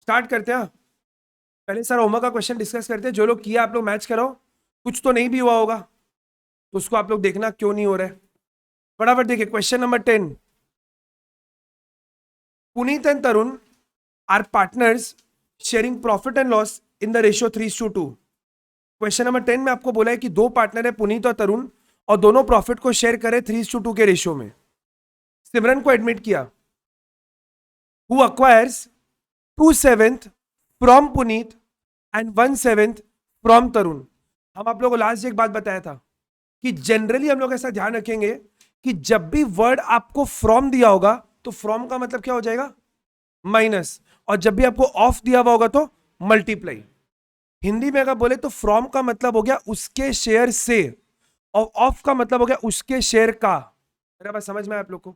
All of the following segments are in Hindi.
स्टार्ट करते हैं। पहले सर होमवर्क का क्वेश्चन डिस्कस करते हैं। जो लोग किया आप लोग मैच कराओ, कुछ तो नहीं भी हुआ होगा तो उसको आप लोग देखना क्यों नहीं हो रहा है। फटाफट देखिए question number 10। Puneet and Tarun are partners sharing profit and loss in the ratio 3:2। Question number 10 में आपको बोला है कि दो पार्टनर है पुनीत और तरुण और दोनों प्रॉफिट को शेयर करें 3:2 के रेशियो में। सिमरन को एडमिट किया, who acquires 2/7 from Puneet and 1/7 from Tarun. हम आप लोगों को लास्ट एक बात बताया था कि जनरली हम लोग ऐसा ध्यान रखेंगे कि जब भी वर्ड आपको फ्रॉम दिया होगा तो फ्रॉम का मतलब क्या हो जाएगा, माइनस, और जब भी आपको ऑफ दिया हुआ होगा तो मल्टीप्लाई। हिंदी में अगर बोले तो फ्रॉम का मतलब हो गया उसके शेयर से और ऑफ का मतलब हो गया उसके शेयर का। मेरा बात समझ में आया आप लोग को?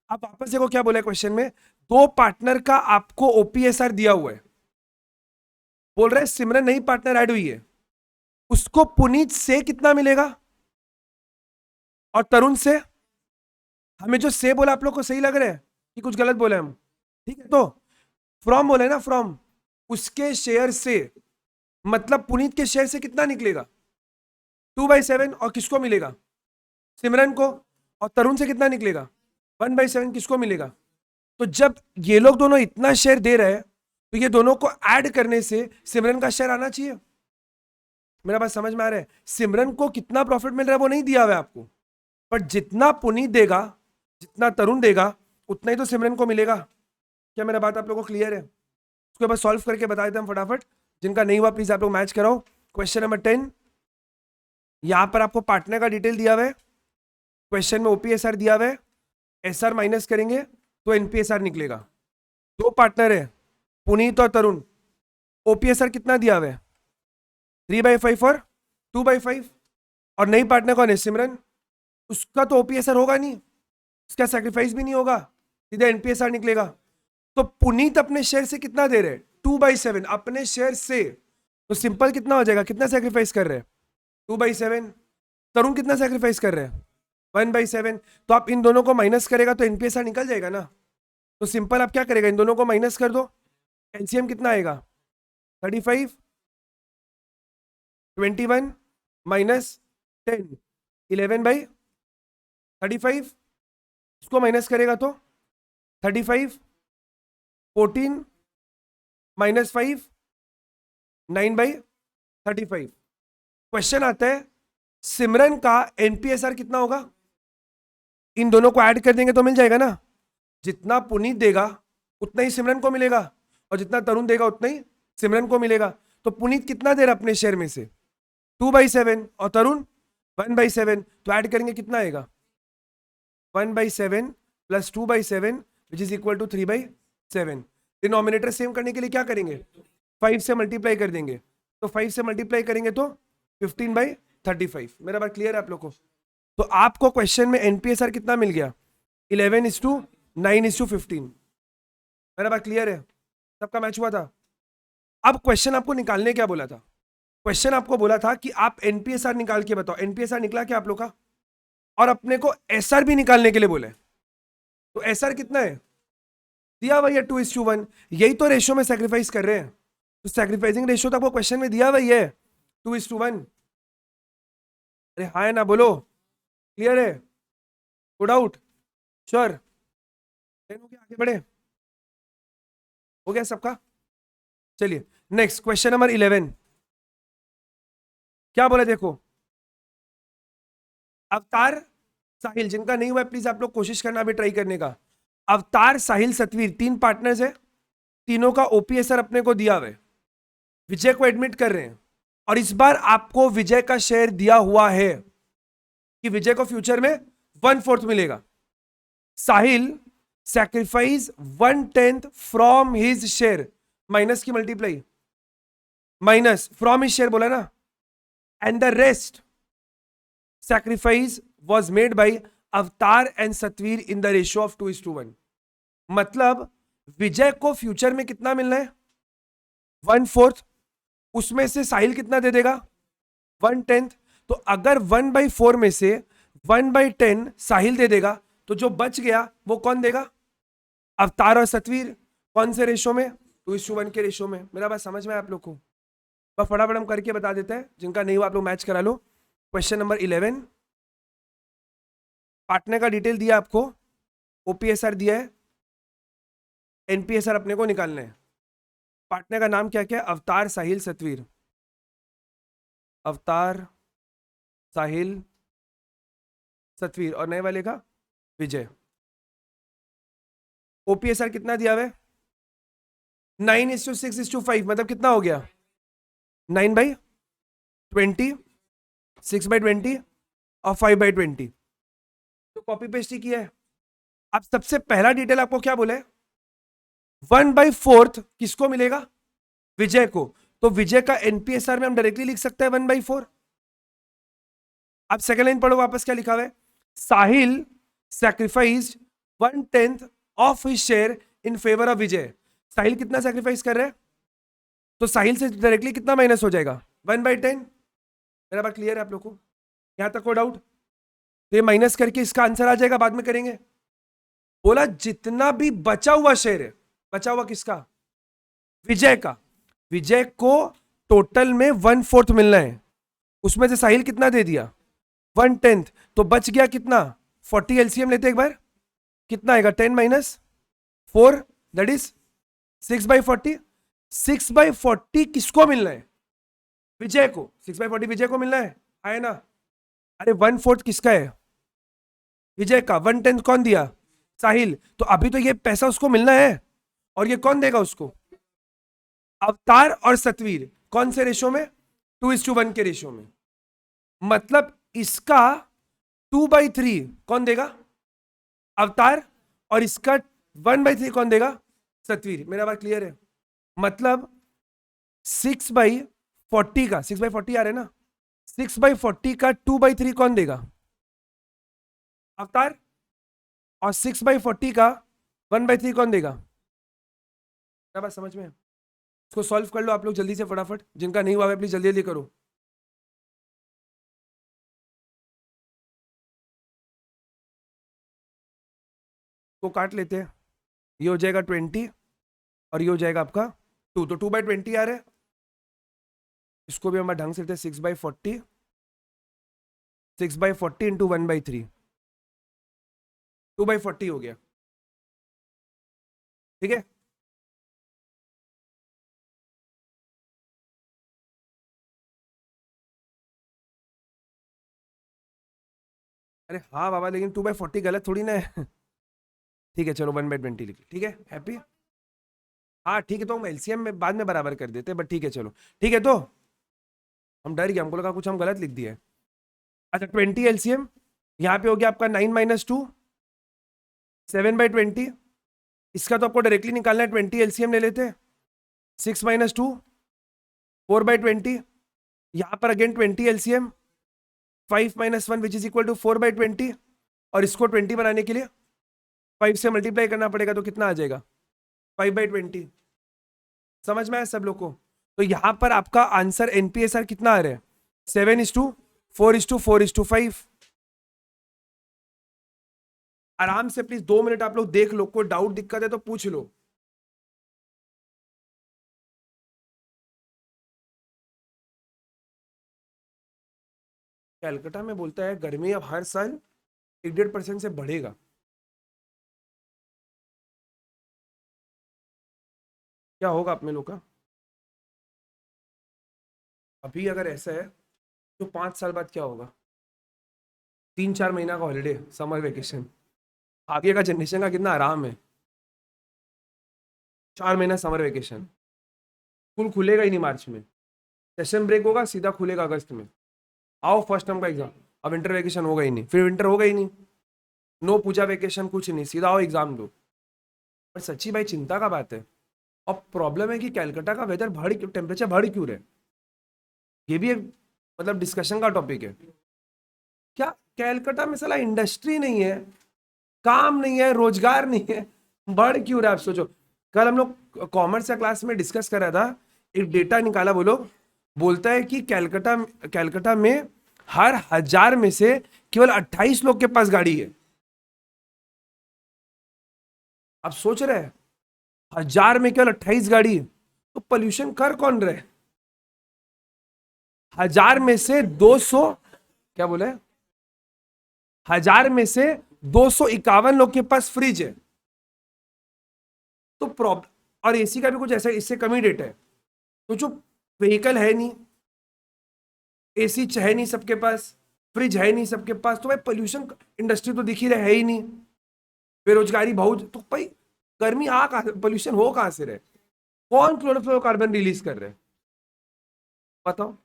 आप वापस देखो क्या बोला है क्वेश्चन में, दो पार्टनर का आपको ओपीएसआर दिया हुआ है। बोल रहे सिमरन नई पार्टनर ऐड हुई है, उसको पुनीत से कितना मिलेगा और तरुण से। हमें जो से बोला आप लोग को सही लग रहा है कि कुछ गलत बोले हम? ठीक है, तो फ्रॉम बोले ना, फ्रॉम उसके शेयर से, मतलब पुनीत के शेयर से कितना निकलेगा 2/7 और किसको मिलेगा, सिमरन को। और तरुण से कितना निकलेगा 1/7, किसको मिलेगा। तो जब ये लोग दोनों इतना शेयर दे रहे हैं तो ये दोनों को ऐड करने से सिमरन का शेयर आना चाहिए। मेरा बात समझ में आ रहा है? सिमरन को कितना प्रॉफिट मिल रहा है वो नहीं दिया हुआ है आपको, पर जितना पुनीत देगा, जितना तरुण देगा, उतना ही तो सिमरन को मिलेगा। क्या मेरा बात आप लोगों को क्लियर है? उसको बस सॉल्व करके बता देते हैं फटाफट। जिनका नहीं हुआ प्लीज आप लोग मैच कराओ। क्वेश्चन नंबर 10, यहां पर आपको पार्टनर का डिटेल दिया हुआ है, क्वेश्चन में ओपीएसआर दिया हुआ है, एसआर माइनस करेंगे तो एनपीएसआर निकलेगा। दो पार्टनर है पुनीत और तरुण, ओपीएसआर कितना दिया हुआ है 3/5 और 2/5, और नई पार्टनर कौन है सिमरन, उसका तो ओपीएसआर होगा नहीं, उसका सैक्रिफाइस भी नहीं होगा, सीधा एनपीएसआर निकलेगा। तो पुनीत अपने शेयर से कितना दे रहे हैं 2/7 अपने शेयर से, तो सिंपल कितना हो जाएगा, कितना सैक्रिफाइस कर रहे हैं 2/7। तरुण कितना सैक्रिफाइस कर रहे हैं 1/7। तो आप इन दोनों को माइनस करेगा तो एनपीएसआर निकल जाएगा ना। तो सिंपल आप क्या करेगा, इन दोनों को माइनस कर दो, एलसीएम कितना आएगा 35, 21 माइनस 10, 11/35। इसको माइनस करेगा तो 35, 14 माइनस 5, 9/35। क्वेश्चन आता है सिमरन का एनपीएसआर कितना होगा। इन दोनों को ऐड कर देंगे तो मिल जाएगा ना, जितना पुनीत देगा उतना ही सिमरन को मिलेगा और जितना तरुण देगा उतना ही सिमरन को मिलेगा। तो पुनीत कितना दे रहा अपने शेयर में से 2/7 और तरुण 1/7, तो ऐड करेंगे कितना आएगा 1/7 plus 2/7 which is equal to 3/7। Denominator same करने के लिए क्या करेंगे 5 से मल्टीप्लाई कर देंगे, तो 5 से मल्टीप्लाई करेंगे तो 15/35। मेरा बात क्लियर है आप लोग को? तो आपको क्वेश्चन में एनपीएसआर कितना मिल गया 11:9:15। मेरा बात क्लियर है? सबका मैच हुआ था? अब क्वेश्चन आपको निकालने क्या बोला था, क्वेश्चन आपको बोला था कि आप एनपीएसआर निकाल के बताओ। एनपीएसआर निकला क्या आप लोग का, और अपने को एसआर भी निकालने के लिए बोले। तो एसआर कितना है दिया हुआ है 2:1, यही तो रेशियो में सैक्रिफाइस कर रहे हैं। तो सैक्रिफाइसिंग रेशियो तो आपको क्वेश्चन में दिया हुआ है 2:1। अरे हाँ है ना, बोलो क्लियर है, नो डाउट, श्योर। आगे बढ़े, हो गया सबका? चलिए नेक्स्ट क्वेश्चन नंबर 11। क्या बोला देखो, अवतार साहिल, जिनका नहीं हुआ प्लीज आप लोग कोशिश करना अभी ट्राई करने का। अवतार साहिल सतवीर तीन पार्टनर्स है, तीनों का ओपीएसआर अपने को दिया हुआ है, विजय को एडमिट कर रहे हैं और इस बार आपको विजय का शेयर दिया हुआ है कि विजय को फ्यूचर में 1/4 मिलेगा। Sahil sacrifice 1/10 from his share, minus की multiply, minus from his share बोला ना, and the rest sacrifice was made by Avtar and Satveer in the ratio of 2:1। मतलब विजय को फ्यूचर में कितना मिलना है 1/4, उसमें से साहिल कितना दे देगा 1/10। तो अगर 1/4 में से 1/10 साहिल दे देगा तो जो बच गया वो कौन देगा, अवतार और सतवीर। कौन से रेशियो में 2:1 के रेशियो में। मेरा बात समझ में आया आप लोग को? बस फटाफट हम करके बता देते हैं, जिनका नहीं हुआ आप लोग मैच करा लो। क्वेश्चन नंबर 11, पार्टनर का डिटेल दिया आपको, ओपीएसआर दिया है, एनपीएसआर अपने को निकालना है। पार्टनर का नाम क्या क्या है? अवतार, साहिल, सतवीर। अवतार, साहिल, सतवीर, और नए वाले का विजय। ओपीएसआर कितना दिया हुआ है? 9:6:5, मतलब कितना हो गया? 9/20, 6/20 और 5/20। तो कॉपी पेस्ट ही किया है। अब सबसे पहला डिटेल आपको क्या बोला है? 1/4 किसको मिलेगा? विजय को। तो विजय का एनपीएसआर में हम डायरेक्टली लिख सकते हैं 1/4। अब सेकंड लाइन पढ़ो वापस, क्या लिखा हुआ है? Sahil sacrificed 1/10 of his share in favour of Vijay. Sahil कितना सैक्रिफाइस कर रहा है? तो साहिल से डायरेक्टली कितना माइनस हो जाएगा? 1/10। मेरा बात क्लियर है आप लोग को? यहां तक कोई डाउट? तो ये माइनस करके इसका आंसर आ जाएगा, बाद में करेंगे। बोला जितना भी बचा हुआ शेयर है, बचा हुआ किसका? विजय का। विजय को टोटल में 1/4 मिलना है, उसमें से साहिल कितना दे दिया? 1/10। तो बच गया कितना? 40। एलसीएम लेते एक बार, कितना आएगा? 10 - 4 दैट इज 6/40। 6/40 किसको मिलना है? विजय को। 6/40 विजय को मिलना है, आए ना? अरे 1/4 किसका है? विजय का। 1/10 कौन दिया? साहिल। तो अभी तो ये पैसा उसको मिलना है, और ये कौन देगा उसको? अवतार और सतवीर। कौन से रेशो में? 2:1 के रेशो में। मतलब इसका 2/3 कौन देगा? अवतार। और इसका 1/3 कौन देगा? सतवीर। मेरा बात क्लियर है? मतलब 6/40 का, 6/40 आ रहा है ना, 6/40 का 2/3 कौन देगा? अवतार। और 6/40 का 1/3 कौन देगा? क्या बात समझ में? इसको सॉल्व कर लो आप लोग जल्दी से फटाफट, जिनका नहीं हुआ है प्लीज जल्दी जल्दी करो। को काट लेते हैं, ये हो जाएगा 20 और ये हो जाएगा आपका 2, तो 2/20 आ रहा है। इसको भी हम ढंग से लेते हैं, 6/40, 6/40 इंटू 1/3, 2/40 हो गया। ठीक है, अरे हाँ बाबा, लेकिन 2/40 गलत थोड़ी ना है। ठीक है चलो 1/20 लिख, ठीक है, हैप्पी। हाँ ठीक है, तो हम एलसीएम में बाद में बराबर कर देते हैं, बट ठीक है चलो। ठीक है, तो हम डर गए, हमको लगा कुछ हम गलत लिख दिया है। अच्छा 20 एलसीएम, यहाँ पे हो गया आपका 9 - 2, 7/20। इसका तो आपको डायरेक्टली निकालना है, 20 एलसीएम ले लेते हैं। 6 - 2, 4/20। यहाँ पर again 20 LCM, 5 - 1 which is equal to 4/20। और इसको 20 बनाने के लिए 5 से मल्टीप्लाई करना पड़ेगा, तो कितना आ जाएगा? 5/20। समझ में आया सब लोग को? तो यहां पर आपका आंसर एनपीएसआर कितना आ रहा है? 7:4:4:5। आराम से प्लीज 2 मिनट आप लोग देख लो, कोई डाउट दिक्कत है तो पूछ लो। कैलकाटा में बोलता है गर्मी अब हर साल 1.5% से बढ़ेगा। क्या होगा अपने लोग का? अभी अगर ऐसा है तो 5 साल बाद क्या होगा? 3-4 महीना का हॉलीडे, समर वेकेशन। आगे का जनरेशन का कितना आराम है। 4 महीना समर वेकेशन, स्कूल खुलेगा ही नहीं मार्च में, सेशन ब्रेक होगा, सीधा खुलेगा अगस्त में। आओ फर्स्ट टर्म का एग्जाम। अब विंटर वेकेशन होगा ही नहीं, फिर विंटर होगा ही नहीं, नो पूजा वेकेशन कुछ नहीं, सीधा आओ एग्जाम दो। पर सच्ची भाई चिंता का बात है। अब प्रॉब्लम है कि कैलकाटा का वेदर बढ़ क्यों, टेम्परेचर बढ़ क्यों रहे? ये भी एक मतलब डिस्कशन का टॉपिक है। क्या कैलकाटा में साला इंडस्ट्री नहीं है, काम नहीं है, रोजगार नहीं है, बढ़ क्यों रहा है? आप सोचो, कल हम लोग कॉमर्स का क्लास में डिस्कस कर रहा था, एक डेटा निकाला, बोलो, बोलता है कि कैलकाटा कैलकाटा में हर 1000 में से केवल 28 लोग के पास गाड़ी है। आप सोच रहे हैं, 1000 में केवल 28 गाड़ी, तो पोल्यूशन कर कौन रहे? 1000 में से 200, क्या बोले, 1000 में से 251 लोग के पास फ्रिज है, तो प्रॉब्लम, और एसी का भी कुछ ऐसा इससे कम ही रेट है, तो जो व्हीकल है नहीं, एसी है नहीं सबके पास, फ्रिज है नहीं सबके पास, तो भाई पोल्यूशन इंडस्ट्री तो दिख ही रहा है ही नहीं, बेरोजगारी बहुत, तो भाई गर्मी आ कहां से, पोल्यूशन हो कहां से रहे? कौन क्लोरोफ्लोरोकार्बन रिलीज कर रहे हैं बताओ?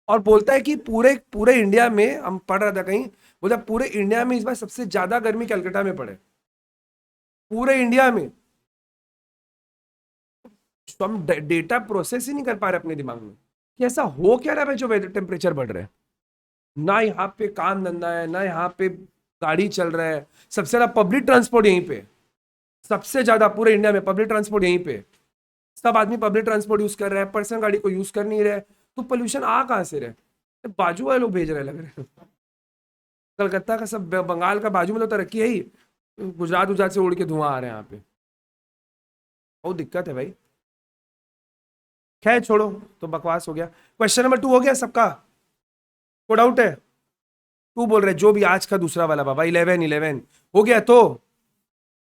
और बोलता है कि पूरे पूरे इंडिया में, हम पढ़ रहा था कहीं, बोलता है पूरे इंडिया में इस बार सबसे ज्यादा गर्मी कलकत्ता में पड़े, पूरे इंडिया में। तो हम डेटा प्रोसेस ही नहीं कर पा रहे अपने दिमाग में कि ऐसा हो क्या रहा है जो वेदर टेम्परेचर बढ़ रहा है। ना यहाँ पे काम धंधा है, ना यहाँ पे गाड़ी चल रहा है, सबसे ज्यादा पब्लिक ट्रांसपोर्ट यहीं पे, सबसे ज्यादा पूरे इंडिया में पब्लिक ट्रांसपोर्ट यहीं पे, सब आदमी पब्लिक ट्रांसपोर्ट यूज कर रहे हैं, पर्सनल गाड़ी को यूज कर नहीं रहे, तो पोल्यूशन आ कहां से रहे? बाजू वाले लोग भेज रहे लग रहे हैं। कलकत्ता का सब, बंगाल का बाजू में तो तरक्की है ही, गुजरात गुजरात से उड़ के धुआं आ रहे हैं यहाँ पे, बहुत दिक्कत है भाई। खैर छोड़ो, तो बकवास हो गया। क्वेश्चन नंबर 2 हो गया सबका? को डाउट है? 2 बोल रहे जो भी, आज का दूसरा वाला बाबा, 11 हो गया, तो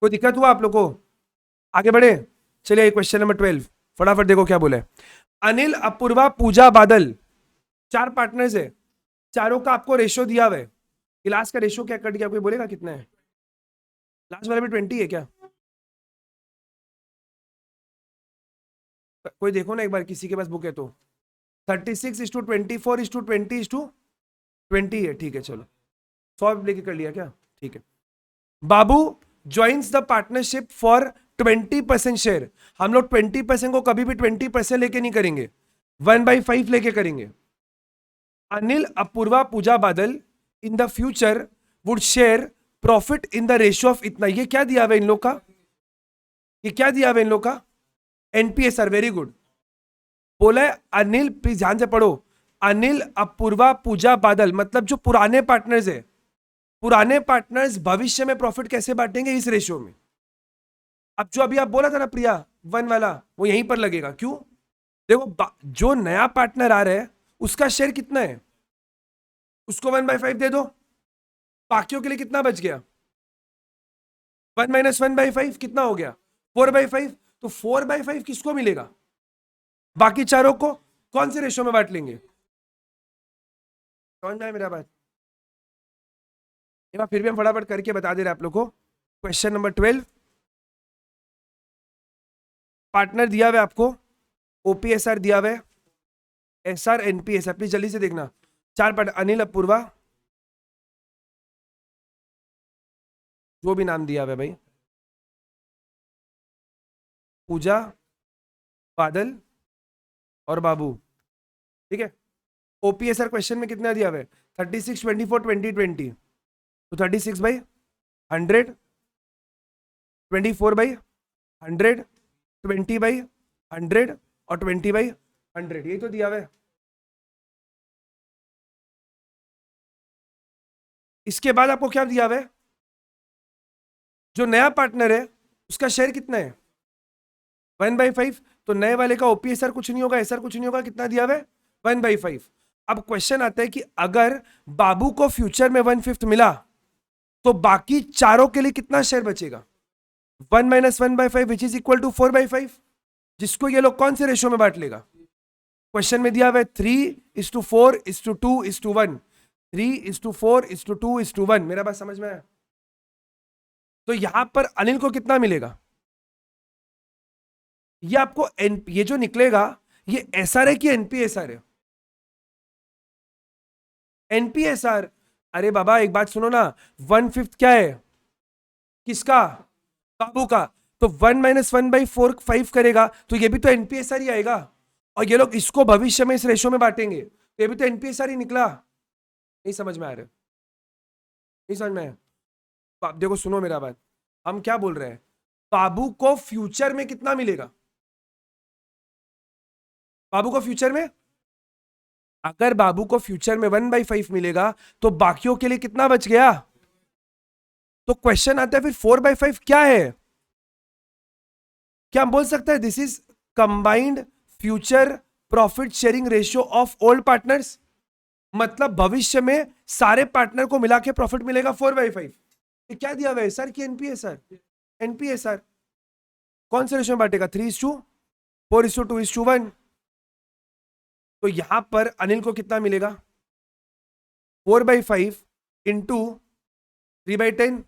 कोई दिक्कत हुआ आप लोग को? आगे बढ़े, चलिए क्वेश्चन नंबर 12, फटाफट देखो क्या बोले। अनिल, अपूर्वा, पूजा, बादल, 4 पार्टनर्स है, चारों का आपको रेशियो दिया हुआ है। क्लास का रेशियो क्या कट गया, कोई बोलेगा कितना है? लास्ट वाले में 20 है क्या? कोई देखो ना एक बार, किसी के पास बुक है तो। 36:24:20:20 है, ठीक है चलो, 100 लेके कर लिया क्या? ठीक है। Babu joins the partnership for 20% share. हम लोग 20% को कभी भी 20% लेके नहीं करेंगे, 1/5 लेके करेंगे। अनिल, अपूर्वा, पूजा, बादल इन the future would share profit in the ratio of इतना। ये क्या दिया हुआ है इन लोग का? ये क्या दिया हुआ है इन लोग का? एनपीएसआर, वेरी गुड। बोला है अनिल, प्लीज ध्यान से पढ़ो, अनिल, अपूर्वा, पूजा, बादल, मतलब जो पुराने पार्टनर्स है, पुराने पार्टनर्स भविष्य में प्रॉफिट कैसे बांटेंगे? इस रेशियो में। अब जो अभी आप बोला था ना प्रिया, 1 वाला, वो यहीं पर लगेगा। क्यों? देखो, जो नया पार्टनर आ रहा है उसका शेयर कितना है, उसको 1/5 दे दो, बाकियों के लिए कितना बच गया? 1 - 1/5 कितना हो गया? 4/5। तो 4/5 किसको मिलेगा? बाकी चारों को। कौन से रेशियो में बांट लेंगे? समझ में आया मेरा बात? एक बार फिर भी हम फटाफट करके बता दे रहे आप लोग को। क्वेश्चन नंबर 12, पार्टनर दिया हुआ है आपको, ओपीएसआर दिया हुआ है, एसआर, एनपीएसआर, प्लीज जल्दी से देखना। 4 पार्टनर, अनिल, अपूर्वा, जो भी नाम दिया हुआ है भाई, पूजा, बादल और बाबू, ठीक है। ओपीएसआर क्वेश्चन में कितना दिया हुआ है? 36:24:20:20, तो 36/100, 24/100, 20/100 और 20/100, यही तो दिया हुआ है। इसके बाद आपको क्या दिया हुआ है? जो नया पार्टनर है उसका शेयर कितना है? 1/5। तो नए वाले का ओपीएसआर कुछ नहीं होगा, एसआर कुछ नहीं होगा, कितना दिया हुआ है? 1/5। अब क्वेश्चन आता है कि अगर बाबू को फ्यूचर में 1/5 मिला तो बाकी चारों के लिए कितना शेयर बचेगा? 1 - 1/5 विच इज इक्वल टू 4/5, जिसको ये लोग कौन से रेशियो में बांट लेगा? क्वेश्चन में दिया हुआ है 3:4:2:1, 3:4:2:1। मेरा बात समझ में आया? तो यहां पर अनिल को कितना मिलेगा? ये आपको ये जो निकलेगा, ये एसआर है कि एनपीएसआर है? एनपीएसआर। अरे बाबा एक बात सुनो ना, 1/5 क्या है? किसका? बाबू का। तो 1 - 1/4 करेगा तो ये भी तो एनपीएसआर ही आएगा, और ये लोग इसको भविष्य में इस रेशो में बांटेंगे, तो ये भी तो एनपीएसआर ही निकला। नहीं समझ में आ रहा है? नहीं समझ में आया? तो आप देखो, सुनो मेरा बात, हम क्या बोल रहे हैं, बाबू को फ्यूचर में कितना मिलेगा? बाबू को फ्यूचर में, अगर बाबू को फ्यूचर में 1/5 मिलेगा तो बाकियों के लिए कितना बच गया? तो क्वेश्चन आता है फिर 4/5 क्या है? क्या हम बोल सकते हैं this is combined future profit sharing ratio of old partners? मतलब भविष्य में सारे पार्टनर को मिला के प्रॉफिट मिलेगा 4/5। ये क्या दिया हुआ है सर कि एनपीएसआर? एनपीएसआर कौन से रेशियो में बांटेगा? 3:4, 4:2:1। तो यहां पर अनिल को कितना मिलेगा? 4/5 इंटू 3/10।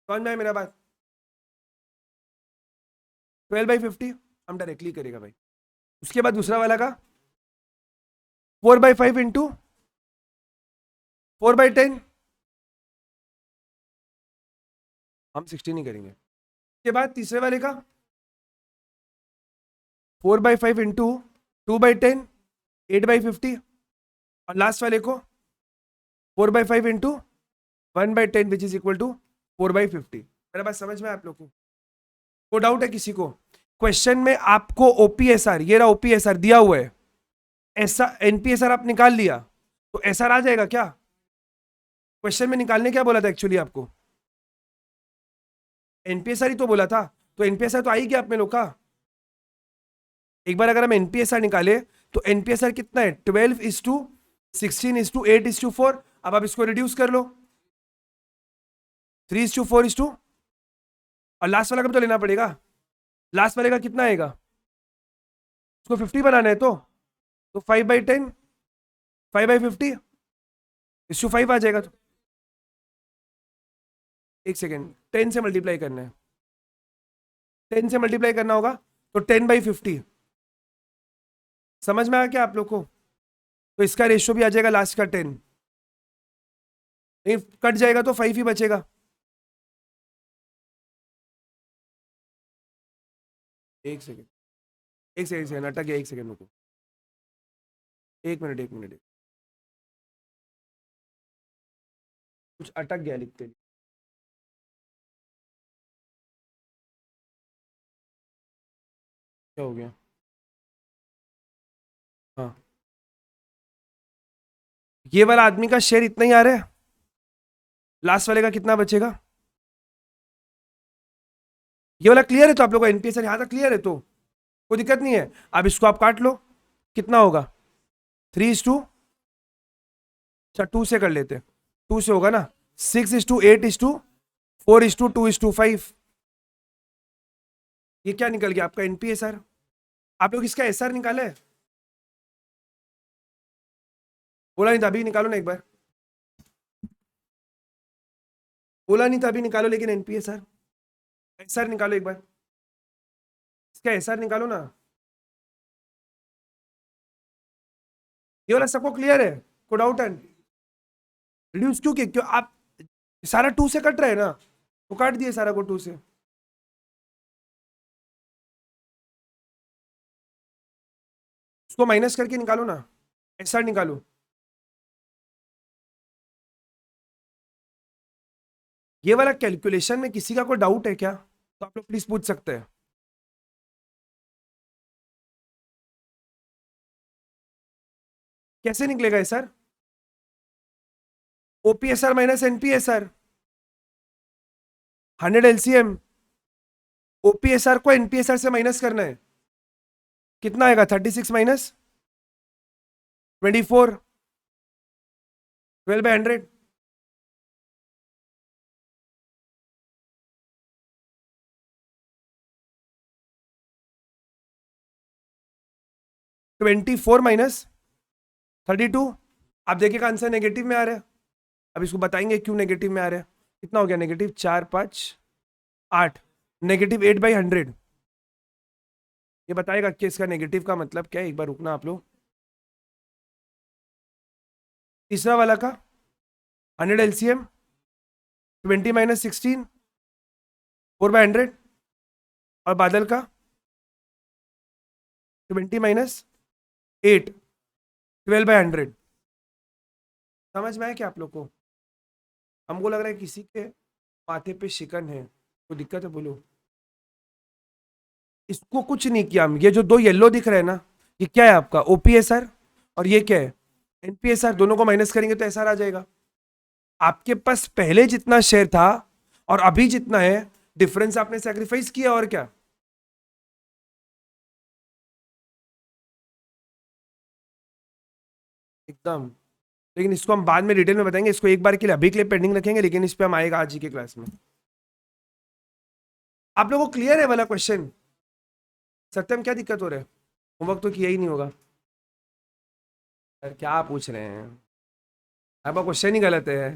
समझ में आया मेरा बात? 12/50 हम डायरेक्टली करेगा भाई। उसके बाद दूसरा वाला का 4/5 इंटू 4/10, हम 16 ही करेंगे। उसके बाद तीसरे वाले का 4/5 इंटू 2/10, 8/50। और लास्ट वाले को 4/5 into 1/10 which is equal to 4/50। मेरा बात समझ में आप लोग को डाउट है किसी को? क्वेश्चन में आपको ओपीएसआर, ये रहा ओपीएसआर दिया हुआ है, ऐसा एनपीएसआर आप निकाल लिया तो एसआर आ जाएगा क्या? क्वेश्चन में निकालने क्या बोला था एक्चुअली आपको? एनपीएसआर ही तो बोला था, तो एनपीएसआर तो आई गया आप में लोग का। एक बार अगर हम एनपीएसआर निकाले तो एनपीएसआर कितना है? 12:16:8:4। अब आप इसको रिड्यूस कर लो, 3:4:2। और लास्ट वाला का भी तो लेना पड़ेगा। लास्ट वाले का कितना आएगा? उसको 50 बनाना है तो 5/10, 5/50:5 आ जाएगा। तो एक सेकेंड, 10 से मल्टीप्लाई करना है, 10 से मल्टीप्लाई करना होगा तो 10/50। समझ में आया क्या आप लोग को? तो इसका रेशियो भी आ जाएगा लास्ट का 10। नहीं कट जाएगा तो 5 ही बचेगा। एक सेकेंड, एक सेकेंड, सेकेंड अटक गया, एक सेकेंड रुको, एक मिनट, एक मिनट, कुछ अटक गया लिखते। क्या हो गया? हाँ, ये वाला आदमी का शेयर इतना ही आ रहा है, लास्ट वाले का कितना बचेगा? ये वाला क्लियर है तो आप लोगों का एनपीएस यहां तक क्लियर है तो कोई दिक्कत नहीं है। अब इसको आप काट लो, कितना होगा? 3:2, अच्छा 2 से कर लेते, 2 से होगा ना। 6:8:4:2:5। ये क्या निकल गया आपका? एनपीएसआर। आप लोग इसका एसआर निकाले? बोला नहीं था, अभी निकालो ना एक बार। बोला नहीं था, अभी निकालो, लेकिन एनपीएसआर एसआर निकालो एक बार, इसका एसआर निकालो ना। ये वाला सबको क्लियर है? को डाउट है? रिड्यूस क्यों आप सारा 2 से कट रहे हैं ना, तो काट दिए सारा को 2 से। उसको माइनस करके निकालो ना, एसआर निकालो। ये वाला कैलकुलेशन में किसी का कोई डाउट है क्या? तो आप लोग प्लीज पूछ सकते हैं। कैसे निकलेगा sir? OPSR minus NPSR, 100 LCM. OPSR को एनपीएसआर से माइनस करना है, कितना आएगा? 36 माइनस 24, 12/100। -24 माइनस 32। आप देखिएगा आंसर नेगेटिव में आ रहा है। अब इसको बताएंगे क्यों नेगेटिव में आ रहा है। कितना हो गया? नेगेटिव 4, 5, 8, -8/100। ये बताएगा कि इसका नेगेटिव का मतलब क्या है। एक बार रुकना आप लोग। तीसरा वाला का 100 एलसीएम, 20 माइनस 16, 4/100। और बादल का 20 माइनस 8, 12/100। समझ में आया क्या आप लोग को? हमको लग रहा है किसी के माथे पे शिकन है, कोई दिक्कत है बोलो। इसको कुछ नहीं किया हम, ये जो दो येलो दिख रहे हैं ना, ये क्या है आपका? ओपीएसआर। और ये क्या है? एनपीएसआर। दोनों को माइनस करेंगे तो एसआर आ जाएगा। आपके पास पहले जितना शेयर था और अभी जितना है डिफरेंस आपने सेक्रीफाइस किया और क्या। एकदम। लेकिन इसको हम बाद में डिटेल में बताएंगे, इसको एक बार के लिए अभी के लिए पेंडिंग रखेंगे, लेकिन इस पे हम आएगा आज ही के क्लास में। आप लोगों को क्लियर है वाला क्वेश्चन? सत्यम क्या दिक्कत हो रहा है? होमवर्क तो किया ही नहीं होगा यार, क्या पूछ रहे हैं? आपका क्वेश्चन ही गलत है।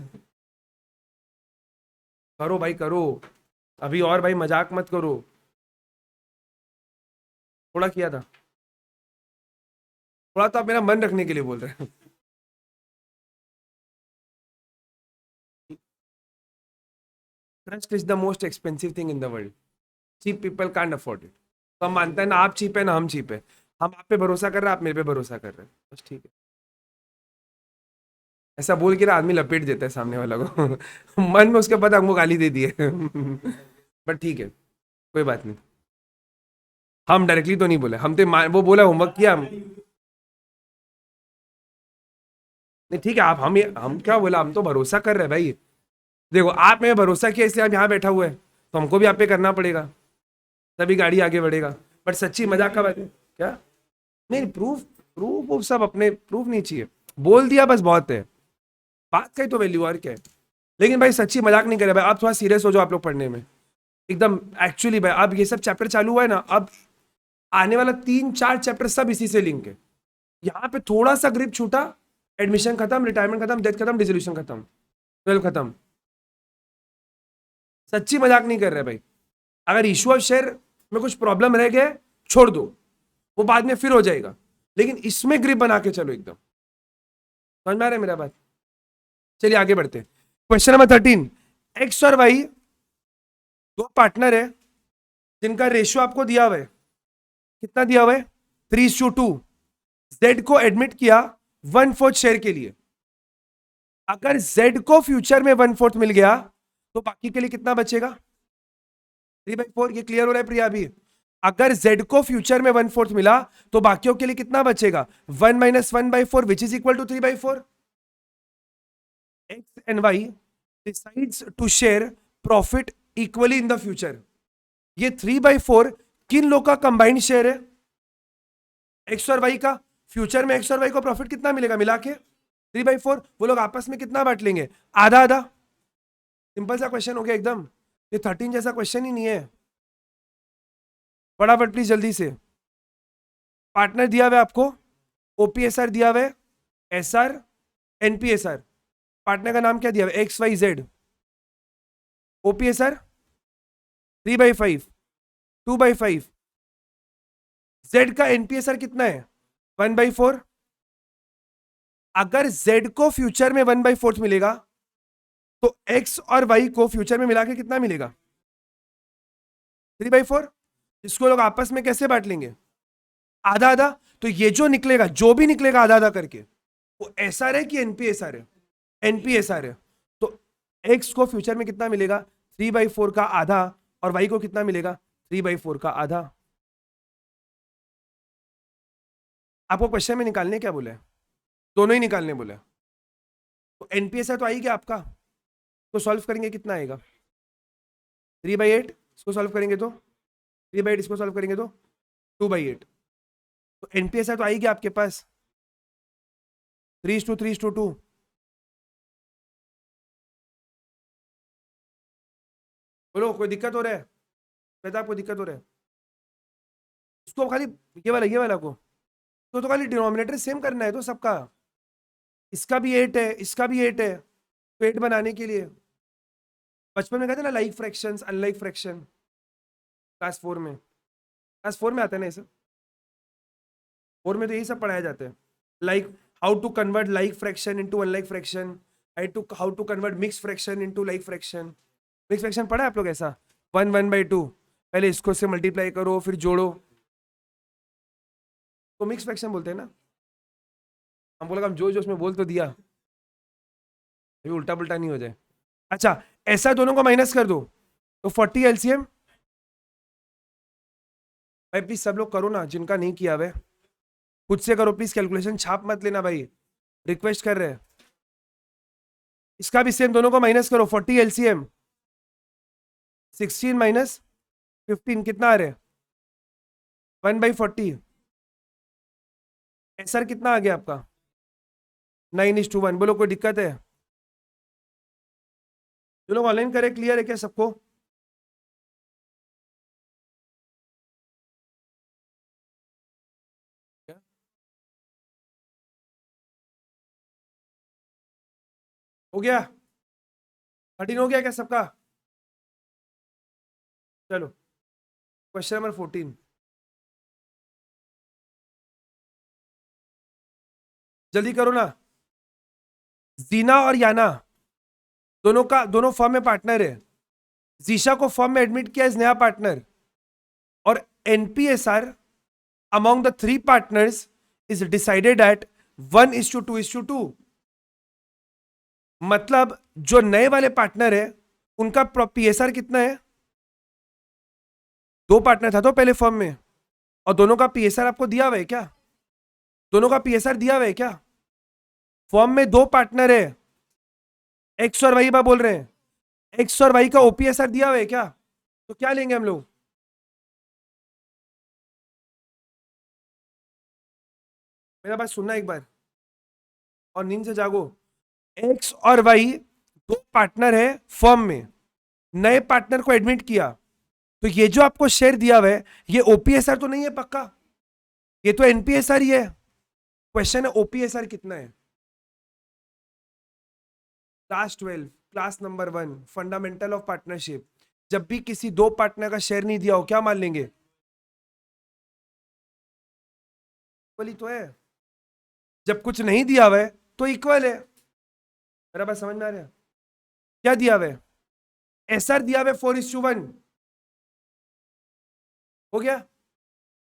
करो भाई करो अभी, और भाई मजाक मत करो। थोड़ा किया था, थोड़ा तो आप मेरा मन रखने के लिए बोल रहे हैं। Trust is the most expensive thing in the world. Cheap people can't afford it. तो हम मानते हैं ना आप चीप है ना हम चीप है। हम आप पे भरोसा कर रहे हैं, आप मेरे पे भरोसा कर रहे हैं, बस ठीक है। ऐसा बोल के ना आदमी लपेट देता है सामने वाला को। मन में उसके पता हमको गाली दे दी है। बट ठीक है, कोई बात नहीं। हम डायरेक्टली तो नहीं बोले, हम तो वो बोला होमवर्क किया हम। नहीं ठीक है, आप हम क्या बोला, हम तो भरोसा कर रहे हैं भाई। देखो आप में भरोसा किया इसलिए आप यहाँ बैठा हुआ है, तो हमको भी आप पे करना पड़ेगा, तभी गाड़ी आगे बढ़ेगा। बट सच्ची मजाक का बात है क्या? नहीं प्रूफ, प्रूफ सब अपने प्रूफ नहीं चाहिए, बोल दिया बस बहुत है। बात का ही तो वैल्यू और क्या है। लेकिन भाई सच्ची मजाक नहीं करे भाई, आप थोड़ा सीरियस हो जाओ आप लोग पढ़ने में एकदम। एक्चुअली भाई अब ये सब चैप्टर चालू हुआ है ना, अब आने वाला 3-4 चैप्टर सब इसी से लिंक है। यहाँ पे थोड़ा सा ग्रिप छूटा, एडमिशन खत्म, रिटायरमेंट खत्म, डेथ खत्म, डिसोल्यूशन खत्म, 12 खत्म। सच्ची मजाक नहीं कर रहे भाई। अगर इशू ऑफ शेयर में कुछ प्रॉब्लम रह गए छोड़ दो, वो बाद में फिर हो जाएगा, लेकिन इसमें ग्रिप बना के चलो एकदम। समझ में आ रहा है मेरा बात? चलिए आगे बढ़ते। Question number 13। एक्स और वाई दो पार्टनर है जिनका रेशियो आपको दिया हुआ है। कितना दिया हुआ है? 3:2। जेड को एडमिट किया 1/4 शेयर के लिए। अगर जेड को फ्यूचर में 1/4 मिल गया तो बाकी के लिए कितना बचेगा? 3/4। ये क्लियर हो रहा है प्रिया अभी? अगर z को फ्यूचर में 1/4 मिला तो बाकियों के लिए कितना बचेगा? 1 - 1/4 which is equal to 3/4। X and Y decides to share profit equally in the future. ये 3/4 किन लोग का कंबाइंड शेयर है? एक्स और वाई का। फ्यूचर में एक्स और वाई को प्रॉफिट कितना मिलेगा मिला के? 3/4। वो लोग आपस में कितना बांट लेंगे? आधा आधा। सिंपल सा क्वेश्चन हो गया एकदम। ये 13 जैसा क्वेश्चन ही नहीं है। फटाफट प्लीज जल्दी से। पार्टनर दिया हुआ है आपको, ओपीएसआर दिया हुआ है, एसआर, एनपीएसआर। पार्टनर का नाम क्या दिया हुआ है? X Y Z. OPSR 3/5, 2/5। Z का एनपीएसआर कितना है? 1/4। अगर जेड को फ्यूचर में 1/4 मिलेगा तो एक्स और वाई को फ्यूचर में मिला के कितना मिलेगा? 3/4। इसको लोग आपस में कैसे बांट लेंगे? आधा आधा। तो ये जो निकलेगा, जो भी निकलेगा आधा आधा करके, वो एसआर है कि एनपीएसआर है? एनपीएसआर है। तो एक्स को फ्यूचर में कितना मिलेगा? 3/4 का आधा। और वाई को कितना मिलेगा? 3/4 का आधा। आपको क्वेश्चन में निकालने क्या बोले? दोनों ही निकालने बोले। तो एनपीएसआर तो आएगी आपका, तो सॉल्व करेंगे कितना आएगा? 3/8। इसको सॉल्व करेंगे तो 3/8, इसको सॉल्व करेंगे तो 2/8। तो एनपीएसआर तो आएगी आपके पास 3:3:2। बोलो कोई दिक्कत हो रहा है? कहता आपको दिक्कत हो रहा है? उसको खाली ये वाला को तो खाली डिनोमिनेटर सेम करना है तो सबका। इसका भी 8 है, इसका भी 8 है, तो 8 बनाने के लिए बचपन में कहते ना like fractions, unlike fraction. Class 4 में आता है ना ये सब। 4 में तो यही सब पढ़ाया जाता है, like how to convert like fraction into unlike fraction, how to convert mix fraction into like fraction. Mix fraction पढ़ा है आप लोग ऐसा? 1/2 पहले इसको से मल्टीप्लाई करो फिर जोड़ो, तो मिक्स फ्रैक्शन बोलते हैं ना। हम बोला हम जो जो उसमें बोल तो दिया, अभी उल्टा पुल्टा नहीं हो जाए। अच्छा ऐसा दोनों को माइनस कर दो तो 40 एलसीएम। भाई प्लीज सब लोग करो ना, जिनका नहीं किया हुआ खुद से करो प्लीज, कैलकुलेशन छाप मत लेना भाई, रिक्वेस्ट कर रहे हैं। इसका भी सेम, दोनों को माइनस करो 40 एलसीएम। 16 माइनस 15 कितना आ रहा है? 1/40। आंसर कितना आ गया आपका? 9:1। बोलो कोई दिक्कत है? जो लोग ऑनलाइन करें, क्लियर है क्या सबको? हो गया? 13 हो गया क्या सबका? चलो क्वेश्चन नंबर 14। जल्दी करो ना। जीना और याना दोनों फर्म में पार्टनर है। जीशा को फर्म में एडमिट किया इस नया पार्टनर, और एनपीएसआर among the 3 partners is decided at 1:2:2। मतलब जो नए वाले पार्टनर है उनका पीएसआर कितना है? 2 पार्टनर था तो पहले फर्म में, और दोनों का पीएसआर आपको दिया हुआ है क्या? दोनों का पीएसआर दिया हुआ है क्या? फर्म में 2 पार्टनर है, एक्स और वाई बा बोल रहे हैं, एक्स और वाई का ओपीएसआर दिया हुआ है क्या? तो क्या लेंगे हम लोग? मेरा बात सुनना एक बार और नींद से जागो। एक्स और वाई 2 पार्टनर है फर्म में, नए पार्टनर को एडमिट किया, तो ये जो आपको शेयर दिया हुआ है ये ओपीएसआर तो नहीं है पक्का? ये तो एनपीएसआर ही है। क्वेश्चन है ओपीएसआर कितना है? Class 12 class number 1 fundamental of partnership. जब भी किसी 2 पार्टनर का शेयर नहीं दिया हो क्या मान लेंगे? इक्वल तो है। जब कुछ नहीं दिया हुआ है तो इक्वल है। मेरा बात समझ में आ रहा है? क्या दिया हुआ है? एसआर दिया हुआ है 4:1। हो गया?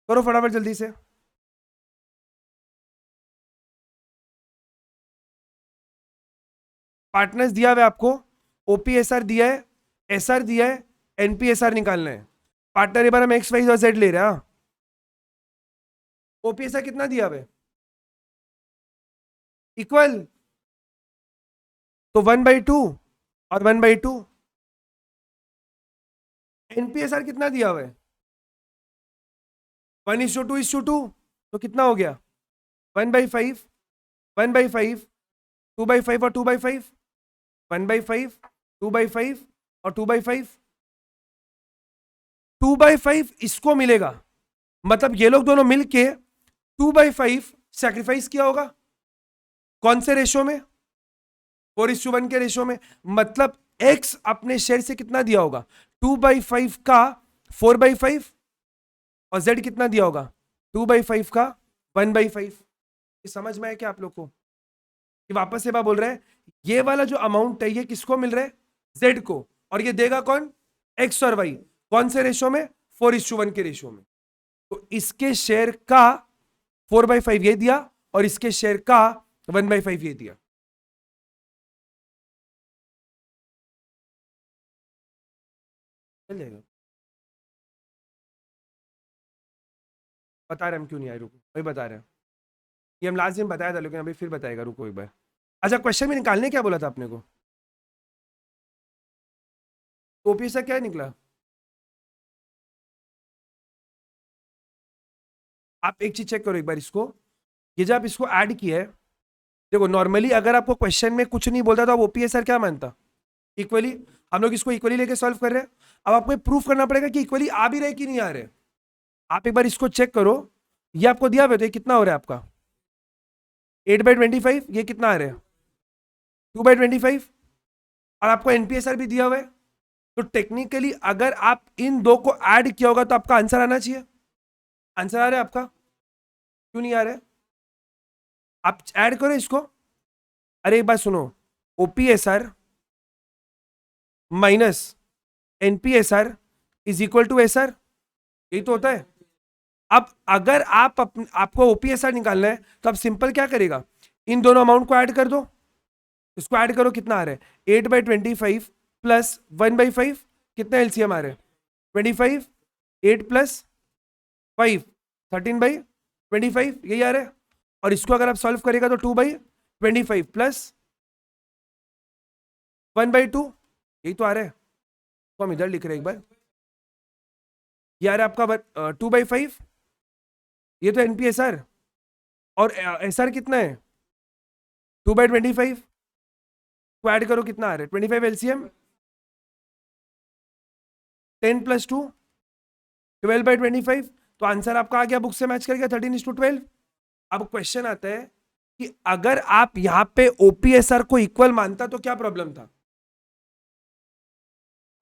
करो फटाफट जल्दी से। पार्टनर्स दिया हुआ है आपको, ओपीएसआर दिया है, एसआर दिया है, एनपीएसआर निकालना है। पार्टनर एक बार हम एक्स वाई और जेड ले रहे हैं। ओपीएसआर कितना दिया हुआ है? इक्वल, तो 1/2 और 1/2। एनपीएसआर कितना दिया हुआ है? 1:2:2। तो कितना हो गया? 1/5, 1/5, 2/5 और 2/5, 1/5, 2/5 और 2/5, 2/5 इसको मिलेगा। मतलब ये लोग दोनों मिलके 2/5 सैक्रिफाइस किया होगा। कौन से रेशो में? 4:1 के रेशो में। मतलब एक्स अपने शेयर से कितना दिया होगा? 2/5 का 4/5, और जेड कितना दिया होगा? 2/5 का 1/5। समझ में आया क्या आप लोग को? कि वापस से बात बोल रहे हैं, ये वाला जो अमाउंट है ये किसको मिल रहा है? जेड को। और ये देगा कौन? एक्स और वाई। कौन से रेशो में? 4:1 के रेशो में। तो इसके शेयर का 4/5 ये दिया, और इसके शेयर का 1/5 ये दिया। चल जाएगा। बता रहे हम क्यों नहीं आए, रुको वही बता रहे हैं। ये हम लास्ट दिन बताया था लेकिन अभी फिर बताएगा, रुको एक बार। अच्छा क्वेश्चन में निकालने क्या बोला था अपने को? ओपीएस से क्या निकला? आप एक चीज चेक करो एक बार इसको। ये जब इसको ऐड किया है, देखो नॉर्मली अगर आपको क्वेश्चन में कुछ नहीं बोलता तो आप ओपीएस सर क्या मानता? इक्वली। हम लोग इसको इक्वली लेके सॉल्व कर रहे हैं। अब आपको प्रूफ करना पड़ेगा कि इक्वली आ भी रहे कि नहीं आ रहे। आप एक बार इसको चेक करो। ये आपको दिया हुआ है तो ये कितना हो रहा है आपका? 8/25। ये कितना आ रहा है? 2/25। और आपको एनपीएसआर भी दिया हुआ है। तो टेक्निकली अगर आप इन दो को ऐड किया होगा तो आपका आंसर आना चाहिए। आंसर आ रहा है आपका? क्यों नहीं आ रहा है? आप ऐड करो इसको। अरे एक बात सुनो, OPSR minus NPSR is equal to SR, यही तो होता है। अब अगर आपको ओपीएसआर निकालना है तो आप सिंपल क्या करेगा? इन दोनों अमाउंट को ऐड कर दो। इसको ऐड करो, कितना आ रहा है? 8/25 प्लस 1/5। कितना एलसीएम आ रहा है? 25। 8 प्लस 5 13/25, यही आ रहा है। और इसको अगर आप सॉल्व करेगा तो 2/25 प्लस 1/2, यही तो आ रहा है। तो हम इधर लिख रहे हैं एक बार, यार आपका 2/5, ये तो एनपीएसआर, और एसआर कितना है 2/25, तो ऐड करो कितना आ रहा है 25 एलसीएम, 10 + 2 12/25, तो आंसर आपका आ गया, बुक से मैच कर गया 13:12। अब क्वेश्चन आता है कि अगर आप यहां पे ओपीएसआर को इक्वल मानता तो क्या प्रॉब्लम था,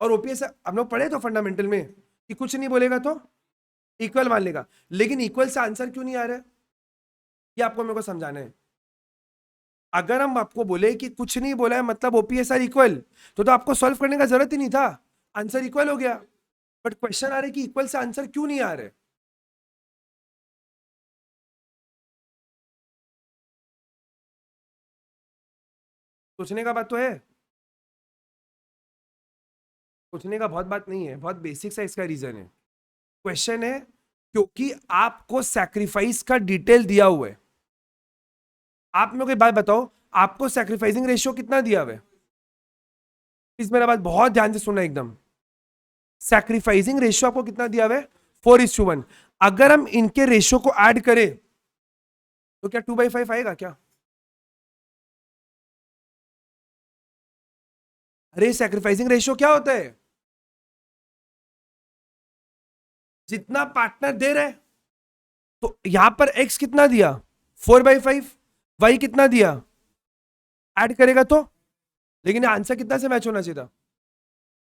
और ओपीएसआर हम लोग पढ़े तो फंडामेंटल में कि कुछ नहीं बोलेगा तो इक्वल मान लेगा, लेकिन इक्वल से आंसर क्यों नहीं आ रहा है, ये आपको मेरे को समझाना है। अगर हम आपको बोले कि कुछ नहीं बोला है मतलब ओपीएसआर इक्वल, तो आपको सॉल्व करने का जरूरत ही नहीं था, आंसर इक्वल हो गया। बट क्वेश्चन आ रहा है कि इक्वल से आंसर क्यों नहीं आ रहा है। सोचने का बात तो है, सोचने का बहुत बात नहीं है, बहुत बेसिक सा इसका रीजन है। क्वेश्चन है क्योंकि आपको सैक्रिफाइस का डिटेल दिया हुआ है। आप मेरे को एक बात बताओ, आपको सैक्रिफाइसिंग रेशियो कितना दिया हुआ है, प्लीज मेरा बात बहुत ध्यान से सुनना एकदम। सैक्रिफाइसिंग रेशियो आपको कितना दिया हुआ है 4:1। अगर हम इनके रेशियो को ऐड करें तो क्या 2/5 आएगा क्या? अरे सैक्रिफाइसिंग रेशियो क्या होता है, जितना पार्टनर दे रहे, तो यहां पर एक्स कितना दिया 4/5, वाई कितना दिया, ऐड करेगा तो, लेकिन आंसर कितना से मैच होना चाहिए था।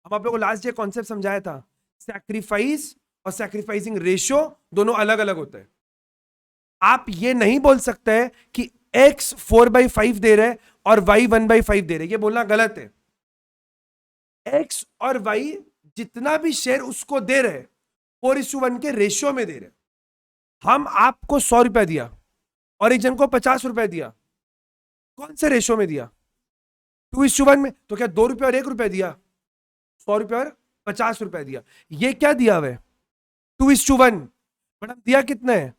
हम आप लोगों को लास्ट ये कॉन्सेप्ट समझाया था, सैक्रिफाइस और सैक्रिफाइसिंग रेशियो दोनों अलग अलग होते हैं। आप ये नहीं बोल सकते हैं कि x 4/5 दे रहे और y 1/5 दे रहे, ये बोलना गलत है। x और y जितना भी शेयर उसको दे रहे 4:1 के रेशियो में दे रहे। हम आपको 100 रुपया दिया और एक जन को 50 रुपया दिया, कौन से रेशियो में दिया 2:1 में, तो क्या 2 रुपया और 1 रुपया दिया, 100 रुपया और 50 रुपया दिया। ये क्या दिया हुआ है 2:1, बट हम दिया कितना है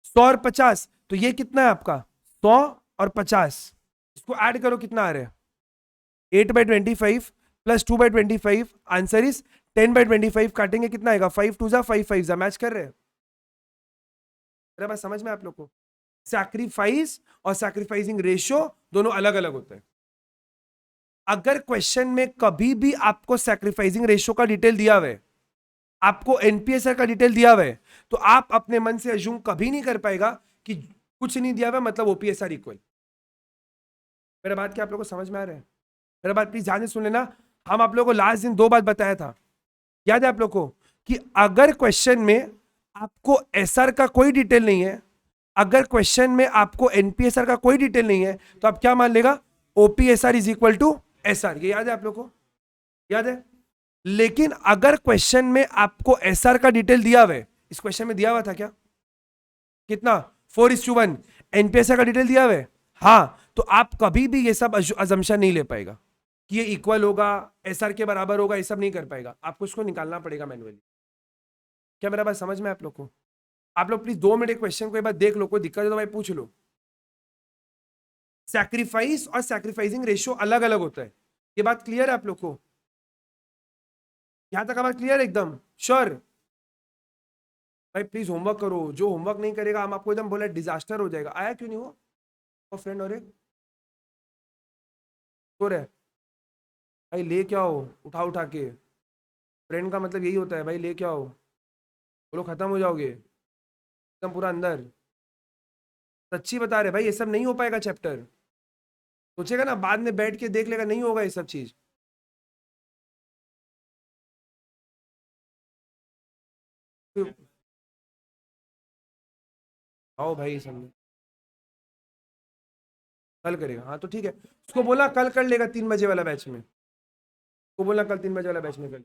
100 और 50, तो ये कितना है आपका 100 और 50, इसको ऐड करो कितना आ रहा है 8/25 प्लस 2/25, आंसर इज 10/25। काटेंगे कितना आएगा 5 2 5 5 मैच कर रहे हैं, मेरा बात समझ में आप लोग को। सैक्रिफाइस और सैक्रिफाइसिंग रेशियो दोनों अलग अलग होते हैं। अगर क्वेश्चन में कभी भी आपको सैक्रिफाइसिंग रेशियो का डिटेल दिया हुआ है, आपको एनपीएसआर का डिटेल दिया हुआ है, तो आप अपने मन से अज्यूम कभी नहीं कर पाएगा कि कुछ नहीं दिया हुआ मतलब ओपीएसआर इक्वल। मेरा बात क्या आप लोगों को समझ में आ रहा है? मेरा बात प्लीज ध्यान से सुन लेना। हम आप लोगों को लास्ट दिन 2 बात बताया था, याद है आप लोग को, कि अगर क्वेश्चन में आपको एसआर का कोई डिटेल नहीं है, अगर क्वेश्चन में आपको एनपीएसआर का कोई डिटेल नहीं है, तो आप क्या मान लेगा ओपीएसआर इज इक्वल टू एसआर। ये याद है आप लोग को, याद है। लेकिन अगर क्वेश्चन में आपको एसआर का डिटेल दिया हुआ है, इस क्वेश्चन में दिया हुआ था क्या कितना 4:1, एनपीएसआर का डिटेल दिया हुआ है, हाँ, तो आप कभी भी ये सब अजम्पशन नहीं ले पाएगा कि ये इक्वल होगा एसआर के बराबर होगा, ये सब नहीं कर पाएगा, आपको इसको निकालना पड़ेगा मैन्युअली। क्या मेरा बात समझ में आप लोग को? आप लोग प्लीज 2 मिनट एक क्वेश्चन को एक बार देख लो, कोई दिक्कत है तो भाई पूछ लो। सैक्रिफाइस और सैक्रिफाइसिंग रेशियो अलग अलग होता है, ये बात क्लियर है आप लोग को? यहां तक बात क्लियर एकदम श्योर? भाई प्लीज होमवर्क करो, जो होमवर्क नहीं करेगा हम आपको एकदम बोला डिजास्टर हो जाएगा। आया क्यों नहीं वो और फ्रेंड, और एक तो रहे भाई, ले क्या हो उठा उठा के, फ्रेंड का मतलब यही होता है भाई, ले क्या हो, बोलो खत्म हो जाओगे एकदम पूरा अंदर। सच्ची बता रहे भाई, ये सब नहीं हो पाएगा चैप्टर, सोचेगा ना बाद में बैठ के देख लेगा, नहीं होगा ये सब चीज। तो आओ भाई समझे, कल करेगा, हाँ तो ठीक है, उसको बोला कल कर लेगा 3 बजे वाला बैच में, उसको बोला कल 3 बजे वाला बैच में कर।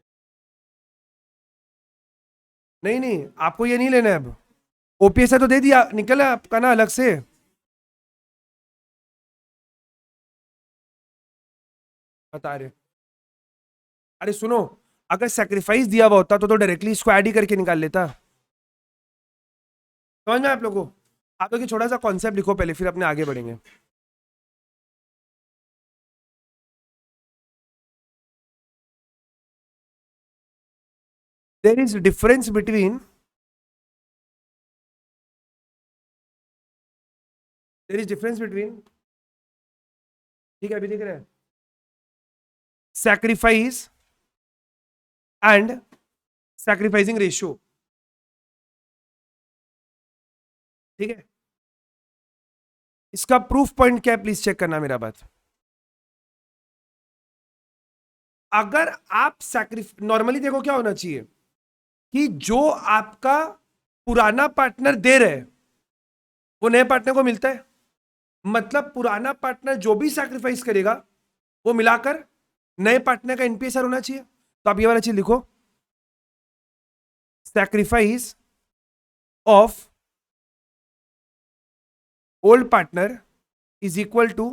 नहीं नहीं, आपको ये नहीं लेना है अब, ओपीएस तो दे दिया, निकला आपका ना अलग से। बता रहे, अरे सुनो, अगर सेक्रीफाइस दिया हुआ होता तो डायरेक्टली इसको ऐड ही करके निकाल लेता। समझ में आप लोगों को? आप लोग ये छोटा सा कॉन्सेप्ट लिखो पहले, फिर अपने आगे बढ़ेंगे। देयर इज डिफरेंस बिटवीन ठीक है अभी दिख रहा है, सैक्रिफाइस एंड सैक्रिफाइसिंग रेशियो। ठीक है, इसका प्रूफ पॉइंट क्या है प्लीज चेक करना मेरा बात। अगर आप नॉर्मली देखो क्या होना चाहिए कि जो आपका पुराना पार्टनर दे रहे हैं वो नए पार्टनर को मिलता है, मतलब पुराना पार्टनर जो भी सैक्रिफाइस करेगा वो मिलाकर नए पार्टनर का एनपीएसआर होना चाहिए। तो आप ये वाला चीज लिखो, sacrifice of old partner is equal to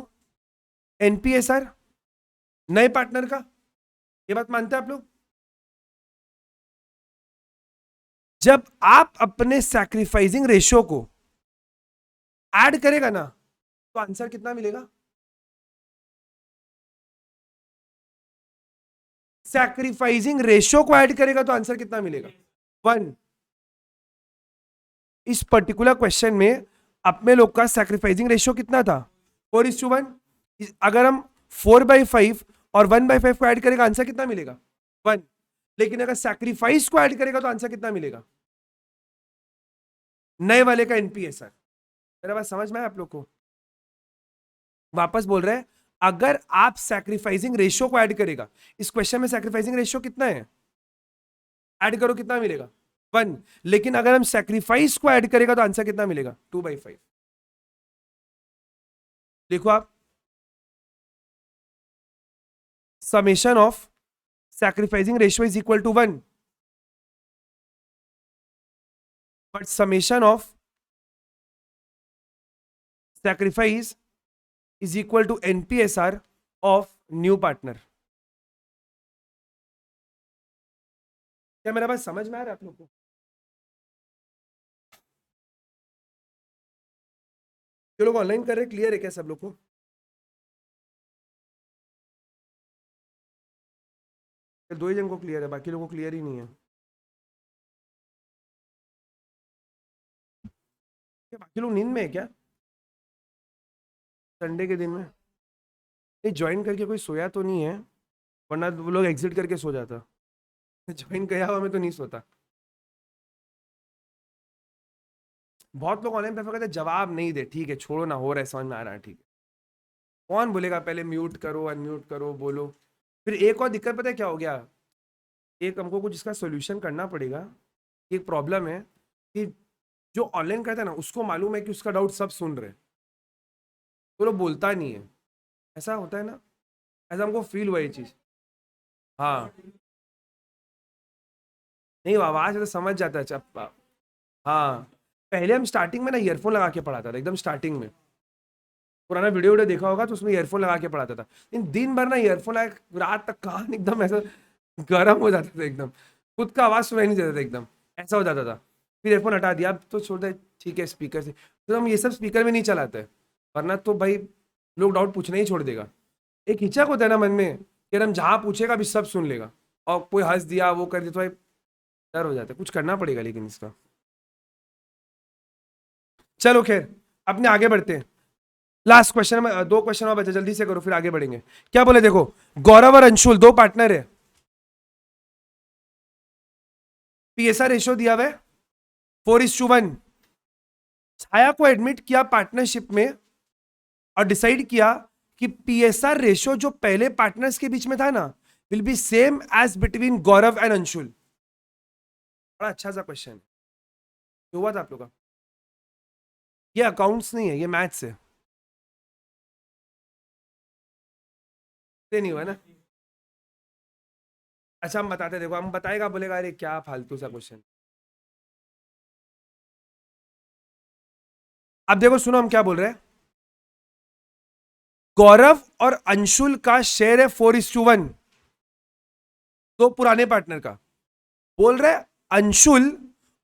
NPSR नए पार्टनर का। ये बात मानते हैं आप लोग? जब आप अपने सैक्रिफाइसिंग रेशियो को ऐड करेगा ना तो आंसर कितना मिलेगा? सैक्रिफाइसिंग रेशियो को ऐड करेगा तो आंसर कितना मिलेगा? 1। इस पर्टिकुलर क्वेश्चन में अपने लोग का सैक्रिफाइसिंग रेशियो कितना था? 4:1। अगर हम 4/5 और 1/5 को ऐड करेगा आंसर कितना मिलेगा? 1। लेकिन अगर सैक्रिफाइस को ऐड करेगा तो आंसर कितना मिलेगा? नए वाले का एनपीएसआर। मेरा बात समझ में है आप लोग को? वापस बोल रहे हैं, अगर आप सैक्रिफाइसिंग रेशियो को ऐड करेगा, इस क्वेश्चन में सैक्रिफाइसिंग रेशियो कितना है? ऐड करो कितना मिलेगा? 1। लेकिन अगर हम सैक्रिफाइस को ऐड करेगा तो आंसर कितना मिलेगा? 2/5। देखो आप, summation of sacrificing ratio is equal to 1, but summation of sacrifice is equal to NPSR of new partner. क्या मेरा बात समझ में आ रहा है आप लोग को? जो लोग ऑनलाइन कर रहे हैं क्लियर है क्या सब लोग को? दो ही जन को क्लियर है, बाकी लोगों को क्लियर ही नहीं है। क्या बाकी लोग नींद में है क्या संडे के दिन में? नहीं, ज्वाइन करके कोई सोया तो नहीं है, वरना वो लोग एग्जिट करके सो जाता। ज्वाइन किया हुआ मैं तो नहीं सोता। बहुत लोग ऑनलाइन प्रेफर करते हैं जवाब नहीं दे, ठीक है छोड़ो ना, हो रहा है समझ में आ रहा है, ठीक है। कौन बोलेगा पहले म्यूट करो अनम्यूट करो बोलो? फिर एक और दिक्कत पता है क्या हो गया, एक हमको कुछ इसका सोल्यूशन करना पड़ेगा। एक प्रॉब्लम है कि जो ऑनलाइन करता है ना उसको मालूम है कि उसका डाउट सब सुन रहे हैं, तो वो बोलता नहीं है। ऐसा होता है ना, ऐसा हमको फील हुआ ये चीज। हाँ, नहीं वो आवाज है तो समझ जाता है चप्पा। हाँ, पहले हम स्टार्टिंग में ना ईयरफोन लगा के पढ़ाता था, एकदम स्टार्टिंग में पुराना वीडियो वीडियो देखा होगा तो उसमें ईयरफोन लगा के पढ़ाता था। लेकिन दिन भर ना ईयरफोन लगा रात तक कान एकदम ऐसा गर्म हो जाता था, एकदम खुद का आवाज सुनाई नहीं देता था, एकदम ऐसा हो जाता था। फिर ईयरफोन हटा दिया, अब तो छोड़ दे, ठीक है स्पीकर से, तो हम ये सब स्पीकर में नहीं चलाते, वरना तो भाई लोग डाउट पूछना ही छोड़ देगा। एक हिचक होता है ना मन में कि हम जहाँ पूछेगा अभी सब सुन लेगा, और कोई हंस दिया वो कर दिया तो भाई डर हो जाता है। कुछ करना पड़ेगा लेकिन इसका। चलो खैर, अपने आगे बढ़ते हैं। लास्ट क्वेश्चन में 2 क्वेश्चन और बचे, जल्दी से करो फिर आगे बढ़ेंगे। क्या बोले देखो, गौरव और अंशुल 2 पार्टनर है, पीएसआर रेशियो दिया हुआ है 4:1। छाया को एडमिट किया पार्टनरशिप में और डिसाइड किया कि पीएसआर रेशियो जो पहले पार्टनर्स के बीच में था ना will be same as between Gaurav and Anshul. बड़ा अच्छा सा क्वेश्चन हुआ था आप लोग का। ये अकाउंट्स नहीं है, ये मैथ्स है। नहीं हुआ ना? अच्छा हम बताते, देखो हम बताएगा बोलेगा अरे क्या फालतू सा क्वेश्चन। अब देखो सुनो हम क्या बोल रहे हैं। गौरव और अंशुल का शेयर है 4:1, तो पुराने पार्टनर का। बोल रहे अंशुल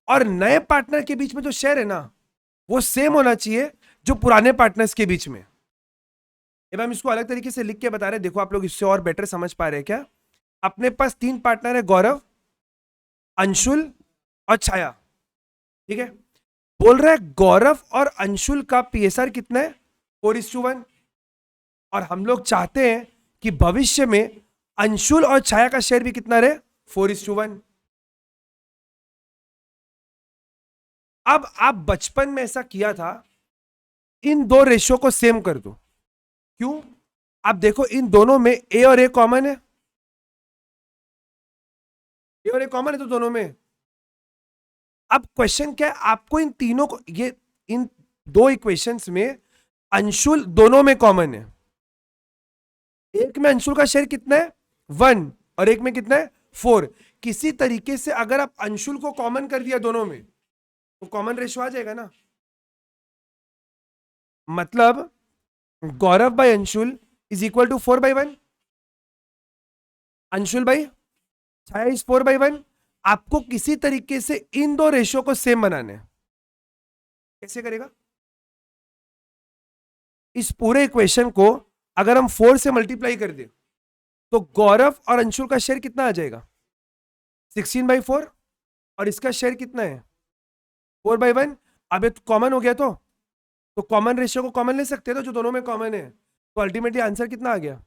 और नए पार्टनर के बीच में जो शेयर है ना वो सेम होना चाहिए जो पुराने पार्टनर्स के बीच में। अब हम इसको अलग तरीके से लिख के बता रहे हैं, देखो आप लोग इससे और बेटर समझ पा रहे हैं क्या? अपने पास 3 पार्टनर है गौरव, अंशुल और छाया, ठीक है। बोल रहा है गौरव और अंशुल का पीएसआर कितना है, 4:1। और हम लोग चाहते हैं कि भविष्य में अंशुल और छाया का शेयर भी कितना रहे, 4:1। अब आप बचपन में ऐसा किया था, इन दो रेशियो को सेम कर दो। क्यों? आप देखो इन दोनों में ए और ए कॉमन है, ए और ए कॉमन है तो दोनों में। अब क्वेश्चन क्या है, आपको इन तीनों को, ये इन दो इक्वेशंस में अंशुल दोनों में कॉमन है। एक में अंशुल का शेयर कितना है, 1, और एक में कितना है, 4। किसी तरीके से अगर आप अंशुल को कॉमन कर दिया दोनों में, तो कॉमन रेशियो आ जाएगा ना। मतलब Gaurav by Anshul is equal to 4/1, Anshul by Chhaya is 4/1। आपको किसी तरीके से इन दो रेशियो को सेम बनाने हैं। कैसे करेगा? इस पूरे इक्वेशन को अगर हम 4 से मल्टीप्लाई कर दे, तो गौरव और अंशुल का शेयर कितना आ जाएगा, 16/4। और इसका शेयर कितना है, 4/1। अब ये कॉमन हो गया, तो कॉमन रेशियो को कॉमन ले सकते हैं, तो जो दोनों में कॉमन है, तो अल्टीमेटली आंसर कितना आ गया,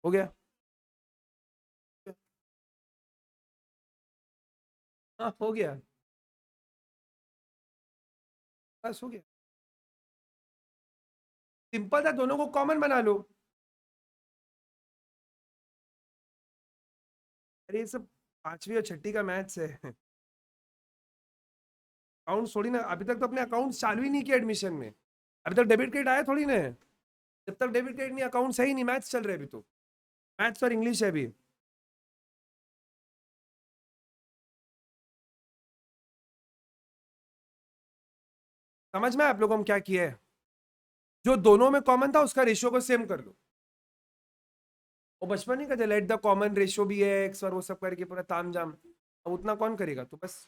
हो गया। हाँ हो गया, बस हो गया, सिंपल था, दोनों को कॉमन बना लो। अरे ये सब पांचवी और छठी का मैथ्स है। अकाउंट थोड़ी ना, अभी तक तो अपने अकाउंट चालू ही नहीं किया एडमिशन में। अभी तक डेबिट क्रेडिट आया थोड़ी ना है। जब तक डेबिट क्रेडिट नहीं, अकाउंट है ही नहीं, मैथ्स चल रहे हैं अभी तो। मैथ्स और इंग्लिश है अभी। समझ में आप लोगों को हम क्या किया है, जो दोनों में कॉमन था उसका रेशियो को सेम कर लो। वो बचपन नहीं कहते लेट द कॉमन रेशियो भी है एक्स, और वो सब करके पूरा ताम जाम, अब उतना कौन करेगा, तो बस।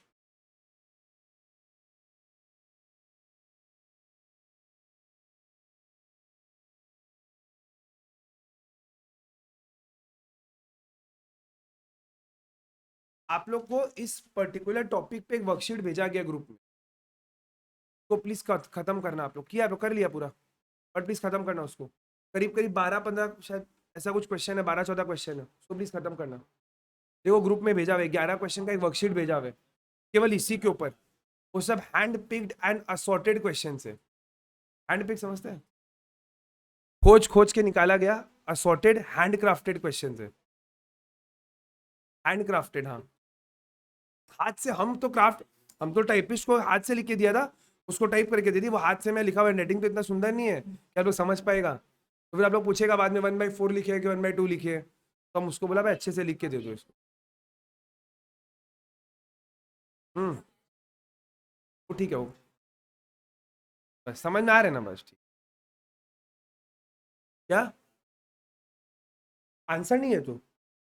आप लोग को इस पर्टिकुलर टॉपिक पे एक वर्कशीट भेजा गया ग्रुप में, तो प्लीज खत्म करना। आप लोग किया, कर लिया पूरा, बट प्लीज खत्म करना उसको। करीब करीब 12-15 शायद ऐसा कुछ क्वेश्चन है, 12-14 क्वेश्चन है, उसको प्लीज खत्म करना। देखो ग्रुप में भेजा हुआ है, 11 क्वेश्चन का एक वर्कशीट भेजा हुआ है, केवल इसी के ऊपर। वो सब hand picked and assorted question है। हैंड पिक समझते हैं, खोज खोज के निकाला गया, असॉर्टेड हैंड क्राफ्टेड क्वेश्चन है। हैंड क्राफ्टेड, हाँ, हाथ से। हम तो टाइपिस्ट को हाथ से लिख के दिया था, उसको टाइप करके दे दी, वो हाथ से मैं लिखा हुआ, नेटिंग तो इतना सुंदर नहीं है कि आप लोग समझ पाएगा। तो फिर आप लोग पूछेगा बाद में 1/4 लिखे कि 1/2 लिखे, तो हम उसको बोला भाई अच्छे से लिख के दे दो इसको। वो ठीक है, वो बस समझ में आ रहे ना, बस ठीक। क्या आंसर नहीं है तो?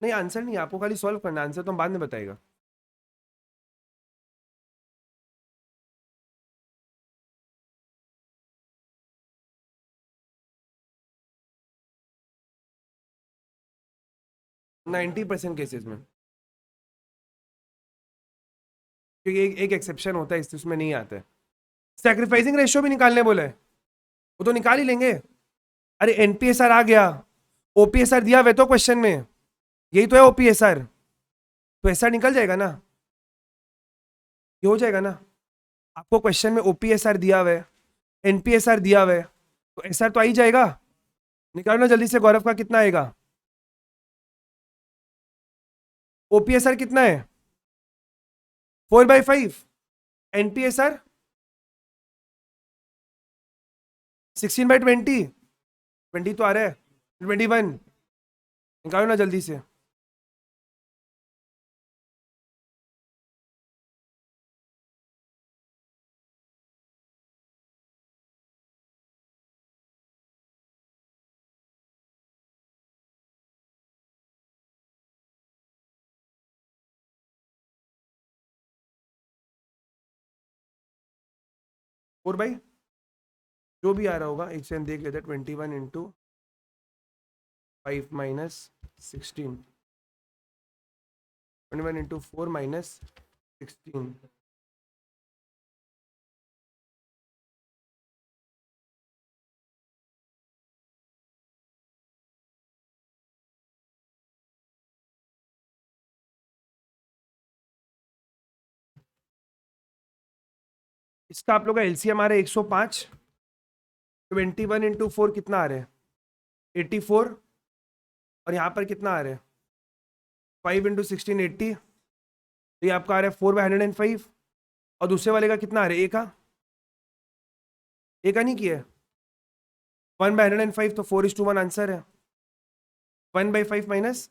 नहीं आंसर नहीं है, आपको खाली सॉल्व करना, आंसर तो हम बाद में बताएगा। 90% केसेस में, क्योंकि एक एक्सेप्शन होता है उसमें नहीं आता है। सेक्रीफाइसिंग रेशियो भी निकालने बोले, वो तो निकाल ही लेंगे। अरे एनपीएसआर आ गया, ओपीएसआर दिया हुआ तो क्वेश्चन में, यही तो है ओपीएसआर, तो एसआर निकल जाएगा ना, ये हो जाएगा ना। आपको क्वेश्चन में ओपीएसआर दिया हुआ है, एनपीएसआर दिया हुआ है, तो एसआर तो आ ही जाएगा। निकालो ना जल्दी से, गौरव का कितना आएगा, ओपीएसआर कितना है, 4/5। एनपीएसआर 16/20, 20 तो आ रहा है, 21। निकालो ना जल्दी से। और भाई जो भी आ रहा होगा एक से हम देख लेते हैं, 21 × 5 - 16। 21 इंटू 4 माइनस 16। इसका आप लोग का एलसीएम आ रहा है 105। 21 इंटू 4 कितना आ रहा है? 84। और यहाँ पर कितना आ रहा है? 5 इंटू 16 80। तो ये आपका आ रहा है 4/105। और दूसरे वाले का कितना आ रहा है? ए का नहीं किया है। 1/105 तो 4:1 आंसर है। 1/5 माइनस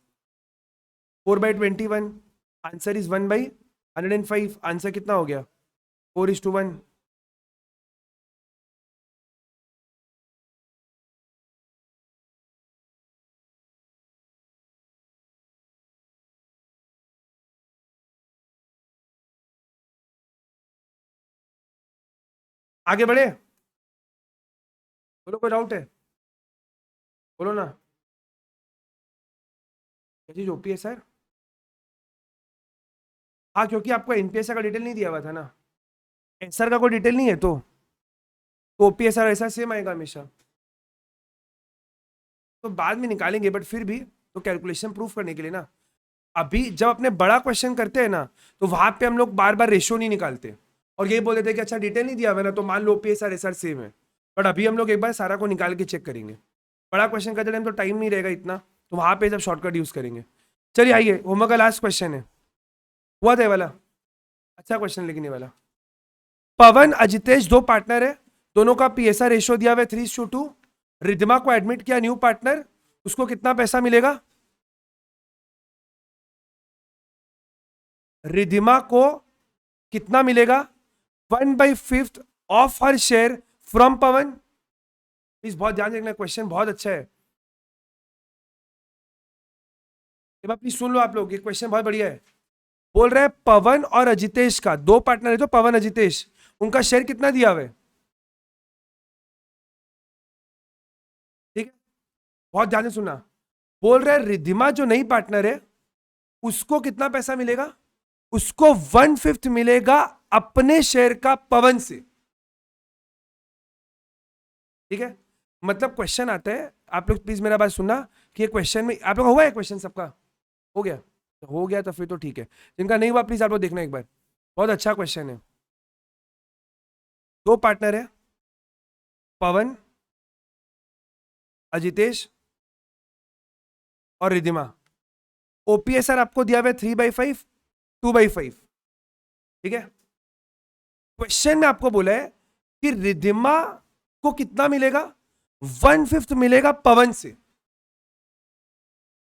4/21, आंसर इज 1/105। आंसर कितना हो गया? 4:1। आगे बढ़े? बोलो, कोई डाउट है? बोलो ना। क्या चीज ओपी है सर? हाँ, क्योंकि आपको एनपीएसआर का डिटेल नहीं दिया हुआ था ना। एसआर का कोई डिटेल नहीं है तो ओपीएसआर ऐसा सेम आएगा हमेशा। तो बाद में निकालेंगे, बट फिर भी तो कैलकुलेशन प्रूफ करने के लिए ना। अभी जब अपने बड़ा क्वेश्चन करते हैं ना, तो वहां पे हम लोग बार बार रेशियो नहीं निकालते और यही बोल देते कि अच्छा डिटेल नहीं दिया हुआ ना, तो मान लो ओपीएसआर एसआर सेम है। बट अभी हम लोग एक बार सारा को निकाल के चेक करेंगे। बड़ा क्वेश्चन करते टाइम तो टाइम नहीं रहेगा इतना, तो वहां पे जब शॉर्टकट यूज करेंगे। चलिए आइए, होमवर्क का लास्ट क्वेश्चन है। हुआ था ये वाला? अच्छा क्वेश्चन लेकिन ये वाला। पवन अजितेश दो पार्टनर है, दोनों का पीएसआर रेशियो दिया हुआ है 3:2। रिद्धिमा को एडमिट किया न्यू पार्टनर, उसको कितना पैसा मिलेगा? रिद्धिमा को कितना मिलेगा? 1/5 of her share from Pawan. Please बहुत ध्यान रखना, क्वेश्चन बहुत अच्छा है। प्लीज सुन लो आप लोग, ये क्वेश्चन बहुत बढ़िया है। बोल रहे हैं पवन और अजितेश का, दो पार्टनर है तो पवन अजितेश, उनका शेयर कितना दिया हुआ है? ठीक है, बहुत ध्यान से सुनना। बोल रहे हैं रिद्धिमा जो नई पार्टनर है, उसको कितना पैसा मिलेगा? उसको 1/5 मिलेगा अपने शेयर का पवन से। ठीक है, मतलब क्वेश्चन आता है, आप लोग प्लीज मेरा बात सुनना कि क्वेश्चन में आप लोग हुआ है, क्वेश्चन सबका हो गया? हो गया तो फिर तो ठीक है, जिनका नहीं हुआ प्लीज आप लोग देखना एक बार। बहुत अच्छा क्वेश्चन है। दो पार्टनर है, पवन, अजितेश और रिद्धिमा। ओपीएसआर आपको दिया हुआ है 3/5, 2/5। ठीक है, क्वेश्चन में आपको बोला है कि रिद्धिमा को कितना मिलेगा? 1/5 मिलेगा पवन से।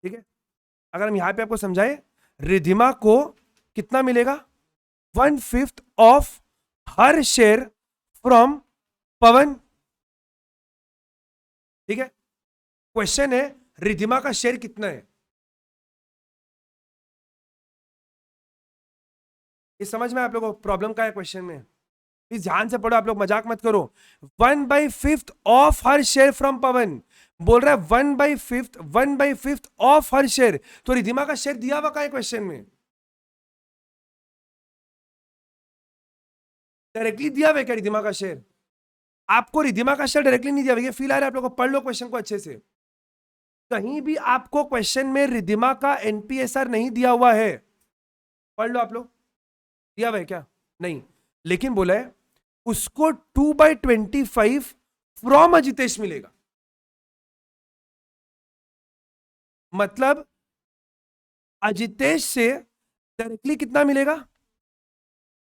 ठीक है, अगर हम यहां पे आपको समझाए, रिद्धिमा को कितना मिलेगा? 1/5 ऑफ हर शेयर फ्रॉम पवन। ठीक है, क्वेश्चन है रिद्धिमा का शेयर कितना है। ये समझ में आप लोगों को प्रॉब्लम का है क्वेश्चन में? प्लीज ध्यान से पढ़ो, आप लोग मजाक मत करो। 1/5 ऑफ हर शेयर फ्रॉम पवन, बोल रहा है 1/5 ऑफ हर शेयर। तो रिद्धिमा का शेयर दिया हुआ का है क्वेश्चन में? डायरेक्टली दिया हुआ है क्या रिद्धिमा का शेयर? आपको रिद्धिमा का शेयर डायरेक्टली नहीं दिया हुआ, ये फील आ रहा है आप लोगों को? पढ़ लो क्वेश्चन को अच्छे से। कहीं भी आपको क्वेश्चन में रिद्धिमा का एनपीएसआर नहीं दिया हुआ है, पढ़ लो आप लोग। दिया हुआ है क्या? नहीं, लेकिन बोला है उसको 2/25 फ्रॉम अजितेश मिलेगा। मतलब अजितेश से डायरेक्टली कितना मिलेगा?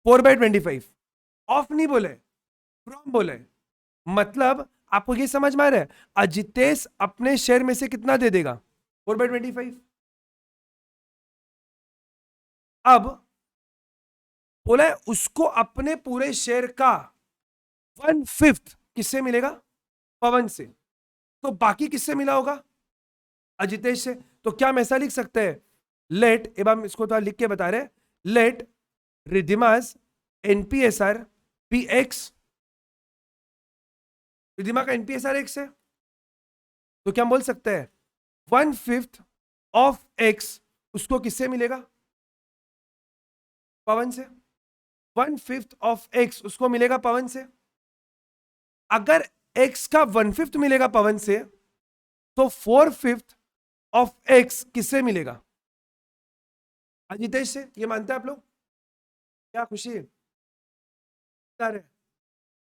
4/25। ऑफ नहीं बोले, फ्रॉम बोले। मतलब आपको ये समझ में आ रहा है, अजितेश अपने शेयर में से कितना दे देगा? 4/25। अब बोला है उसको अपने पूरे शेयर का 1/5 किससे मिलेगा? पवन से। तो बाकी किससे मिला होगा? अजितेश से। तो क्या हम ऐसा लिख सकते हैं, लेट, अब हम इसको थोड़ा लिख के बता रहे, let Riddhima's NPSR be X. Riddhima का एनपीएसआर एक्स है, तो क्या हम बोल सकते हैं 1/5 ऑफ एक्स उसको किससे मिलेगा? पवन से, 1/5 ऑफ एक्स उसको मिलेगा पवन से। अगर एक्स का 1/5 मिलेगा पवन से, तो 4/5 ऑफ एक्स किससे मिलेगा? अजितेश से। ये मानते हैं आप लोग? क्या खुशी है?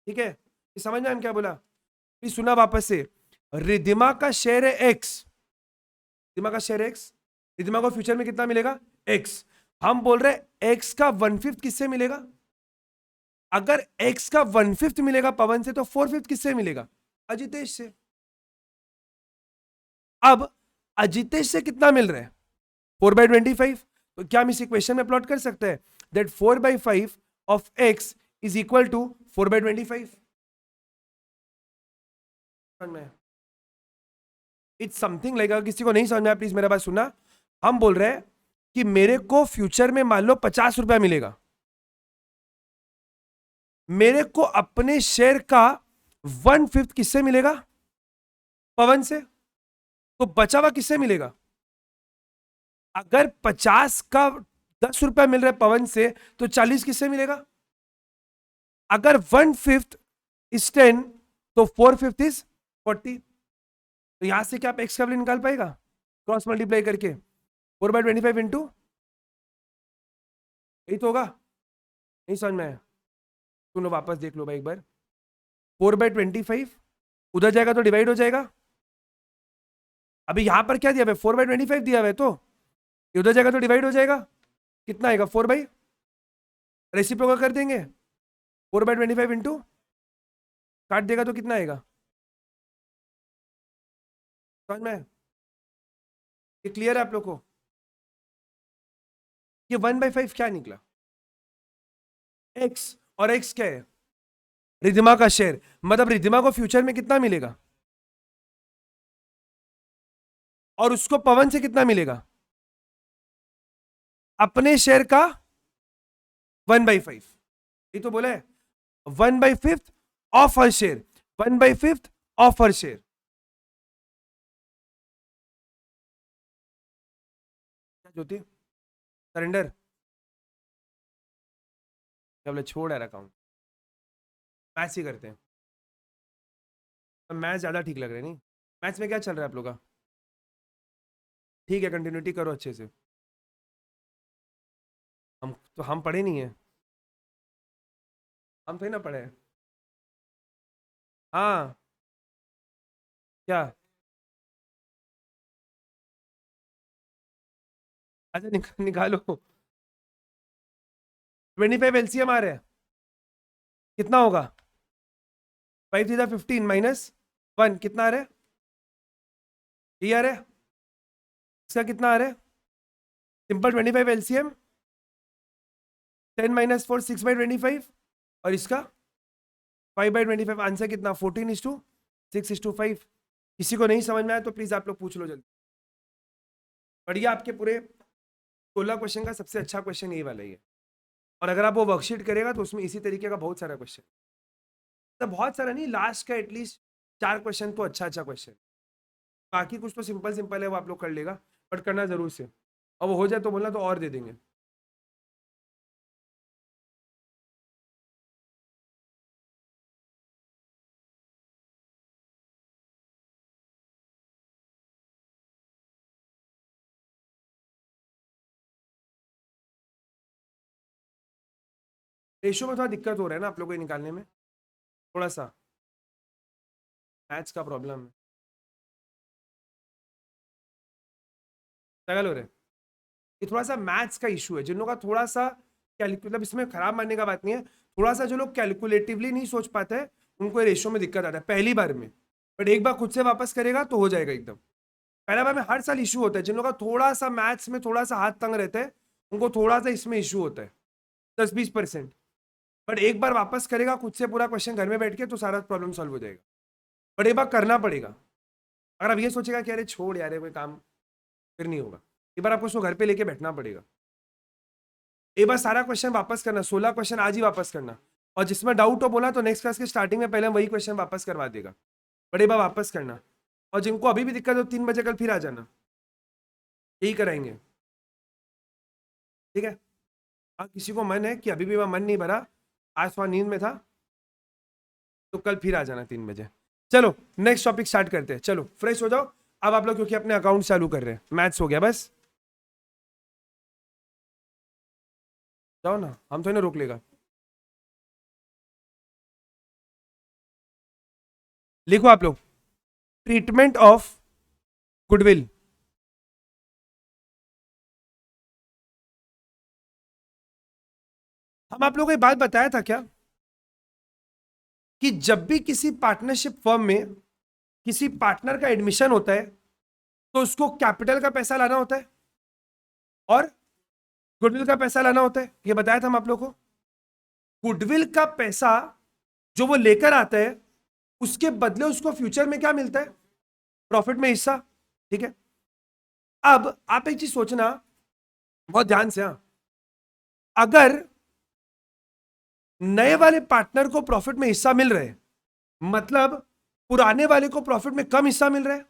ठीक है, ये समझ में क्या बोला? प्लीज सुना वापस से। रिधिमा का शेयर है एक्स, रिधिमा का शेयर एक्स, रिधिमा को फ्यूचर में कितना मिलेगा? एक्स। हम बोल रहे एक्स का 1/5 किससे मिलेगा? अगर एक्स का 1/5 मिलेगा पवन से, तो 4/5 किससे मिलेगा? अजितेश से। अब अजितेश से कितना मिल रहा है? 4/25। तो क्या हम इस इक्वेशन में प्लॉट कर सकते हैं that 4/5 of X is equal to 4/25? It's something like, अगर किसी को नहीं समझ में आया प्लीज मेरा बात सुनना। हम बोल रहे हैं कि मेरे को फ्यूचर में मान लो 50 रुपया मिलेगा, मेरे को अपने शेयर का 1/5 किससे मिलेगा? पवन से। तो बचा हुआ किससे मिलेगा? अगर 50 का 10 रुपया मिल रहा है पवन से, तो 40 किससे मिलेगा? अगर 1/5 इज 10, तो 4/5 इज 40। तो यहां से क्या आप एक्स का वैल्यू निकाल पाएगा क्रॉस मल्टीप्लाई करके? 4/25 इंटू, यही तो होगा। नहीं समझ में आया? सुनो वापस देख लो भाई एक बार। 4/25 उधर जाएगा तो डिवाइड हो जाएगा। अभी यहां पर क्या दिया हुआ है? 4/25 दिया हुआ है, तो ये उधर जाएगा तो डिवाइड हो जाएगा। कितना आएगा? 4 रेसिप्रोकल कर देंगे। 4/25 इंटू, काट देगा तो कितना आएगा? समझ में? ये क्लियर है आप लोग को? ये 1/5 क्या निकला? एक्स। और एक्स क्या है? रिधिमा का शेयर। मतलब रिधिमा को फ्यूचर में कितना मिलेगा, और उसको पवन से कितना मिलेगा? अपने शेयर का 1/5। ये तो बोला है 1/5 of her share, 1/5 of her share. Jyoti, surrender, क्या बोले? छोड़ यार अकाउंट, मैथ्स ही करते हैं। मैथ्स ज्यादा ठीक लग रहा है नहीं? मैथ्स में क्या चल रहा है आप लोग का? ठीक है, कंटिन्यूटी करो अच्छे से। हम पढ़े नहीं है, हम थे ना पढ़े हैं। हाँ। क्या? अच्छा निकालो। 25 एलसीएम आ रहा है, कितना होगा? 5 3 15 माइनस 1 कितना आ रहा है? ये आ रहा है। इसका कितना आ रहा है? सिंपल 25 एलसीएम, 10 - 4 6/25, और इसका 5/25। आंसर कितना? 14:6:5। किसी को नहीं समझ में आया तो प्लीज आप लोग पूछ लो जल्दी। बढ़िया, आपके पूरे 16 क्वेश्चन का सबसे अच्छा क्वेश्चन यही वाला ही है। और अगर आप वो वर्कशीट करेगा तो उसमें इसी तरीके का बहुत सारा क्वेश्चन, तो बहुत सारा नहीं, लास्ट का एटलीस्ट 4 क्वेश्चन तो अच्छा अच्छा क्वेश्चन। बाकी कुछ तो सिंपल सिंपल है, वो आप लोग कर लेगा, बट करना जरूर से। और वो हो जाए तो बोलना, तो और दे देंगे। रेशो में थोड़ा दिक्कत हो रहा है ना आप लोगों को निकालने में, थोड़ा सा मैथ्स का प्रॉब्लम है। स्ट्रगल हो रहे हैं, ये थोड़ा सा मैथ्स का इशू है। जिन लोगों का थोड़ा सा मतलब इसमें खराब मानने का बात नहीं है, थोड़ा सा जो लोग कैलकुलेटिवली नहीं सोच पाते हैं, उनको रेशो में दिक्कत आता है पहली बार में। बट एक बार खुद से वापस करेगा तो हो जाएगा एकदम। पहला बार में हर साल इशू होता है, जिन लोगों का थोड़ा सा मैथ्स में थोड़ा सा हाथ तंग रहता है, उनको थोड़ा सा इसमें इशू होता है, 10-20%। बट एक बार वापस करेगा खुद से पूरा क्वेश्चन घर में बैठ के, तो सारा प्रॉब्लम सॉल्व हो जाएगा। बट एक बार करना पड़ेगा। अगर आप ये सोचेगा कि अरे छोड़ यार कोई काम, फिर नहीं होगा। एक बार आपको उसको घर पे लेके बैठना पड़ेगा। एक बार सारा क्वेश्चन वापस करना, 16 क्वेश्चन आज ही वापस करना। और जिसमें डाउट हो बोला तो नेक्स्ट क्लास के स्टार्टिंग में पहले वही क्वेश्चन वापस करवा देगा, बट एक बार वापस करना। और जिनको अभी भी दिक्कत हो 3 बजे कल फिर आ जाना, यही कराएंगे। ठीक है। किसी को मन है कि अभी भी मेरा मन नहीं भरा, आज थोड़ा नींद में था, तो कल फिर आ जाना 3 बजे। चलो नेक्स्ट टॉपिक स्टार्ट करते हैं, चलो फ्रेश हो जाओ अब आप लोग, क्योंकि अपने अकाउंट चालू कर रहे हैं, मैथ्स हो गया बस, जाओ ना, हम तो ना रोक लेगा। लिखो आप लोग, ट्रीटमेंट ऑफ गुडविल। हम आप लोगों को ये बात बताया था क्या कि जब भी किसी पार्टनरशिप फर्म में किसी पार्टनर का एडमिशन होता है तो उसको कैपिटल का पैसा लाना होता है और गुडविल का पैसा लाना होता है, ये बताया था हम आप लोग को। गुडविल का पैसा जो वो लेकर आता है, उसके बदले उसको फ्यूचर में क्या मिलता है, प्रॉफिट में हिस्सा, ठीक है। अब आप एक चीज सोचना बहुत ध्यान से, हाँ, अगर नए वाले पार्टनर को प्रॉफिट में हिस्सा मिल रहा है, मतलब पुराने वाले को प्रॉफिट में कम हिस्सा मिल रहा है,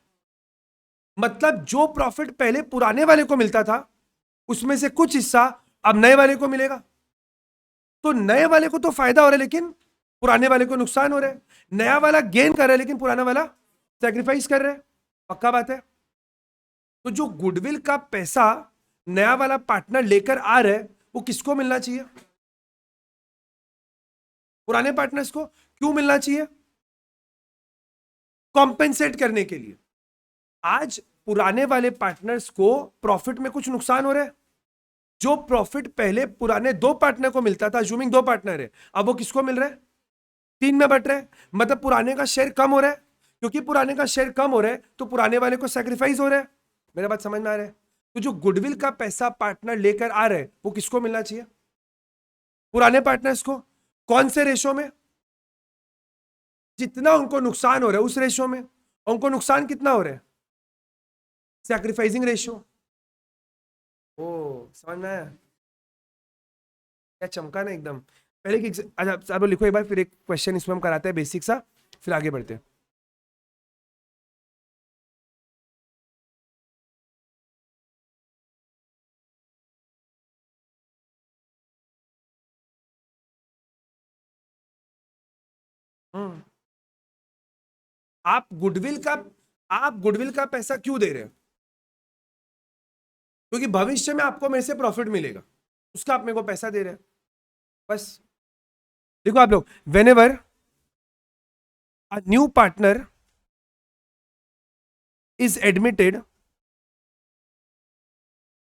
मतलब जो प्रॉफिट पहले पुराने वाले को मिलता था उसमें से कुछ हिस्सा अब नए वाले को मिलेगा, तो नए वाले को तो फायदा हो रहा है लेकिन पुराने वाले को नुकसान हो रहा है। नया वाला गेन कर रहा है लेकिन पुराना वाला सैक्रिफाइस कर रहा है, पक्का बात है। तो जो गुडविल का पैसा नया वाला पार्टनर लेकर आ रहा है वो किसको मिलना चाहिए, पुराने पार्टनर्स को। क्यों मिलना चाहिए, कॉम्पेंसेट करने के लिए। आज पुराने वाले पार्टनर्स को प्रॉफिट में कुछ नुकसान हो रहा है, जो प्रॉफिट पहले पुराने 2 पार्टनर को मिलता था, अज्यूमिंग 2 पार्टनर है, अब वो किसको मिल रहा है, 3 में बट रहा है, मतलब पुराने का शेयर कम हो रहा है। क्योंकि पुराने का शेयर कम हो रहा है तो पुराने वाले को सैक्रिफाइस हो रहा है, मेरा बात समझ में आ रहा है। तो जो गुडविल का पैसा पार्टनर लेकर आ रहे हैं वो किसको मिलना चाहिए, पुराने पार्टनर्स को। कौन से रेशो में, जितना उनको नुकसान हो रहा है उस रेशो में। उनको नुकसान कितना हो रहा है, सैक्रिफाइसिंग रेशियो। ओ समझ में आया, क्या चमका ना एकदम। पहले की अच्छा आप लोग लिखो एक बार, फिर एक क्वेश्चन इसमें हम कराते हैं बेसिक सा, फिर आगे बढ़ते हैं। हम्म, आप गुडविल का आप गुडविल का पैसा क्यों दे रहे हो, क्योंकि भविष्य में आपको मेरे से प्रॉफिट मिलेगा, उसका आप मेरे को पैसा दे रहे हैं, बस। देखो आप लोग, when ever a new partner is admitted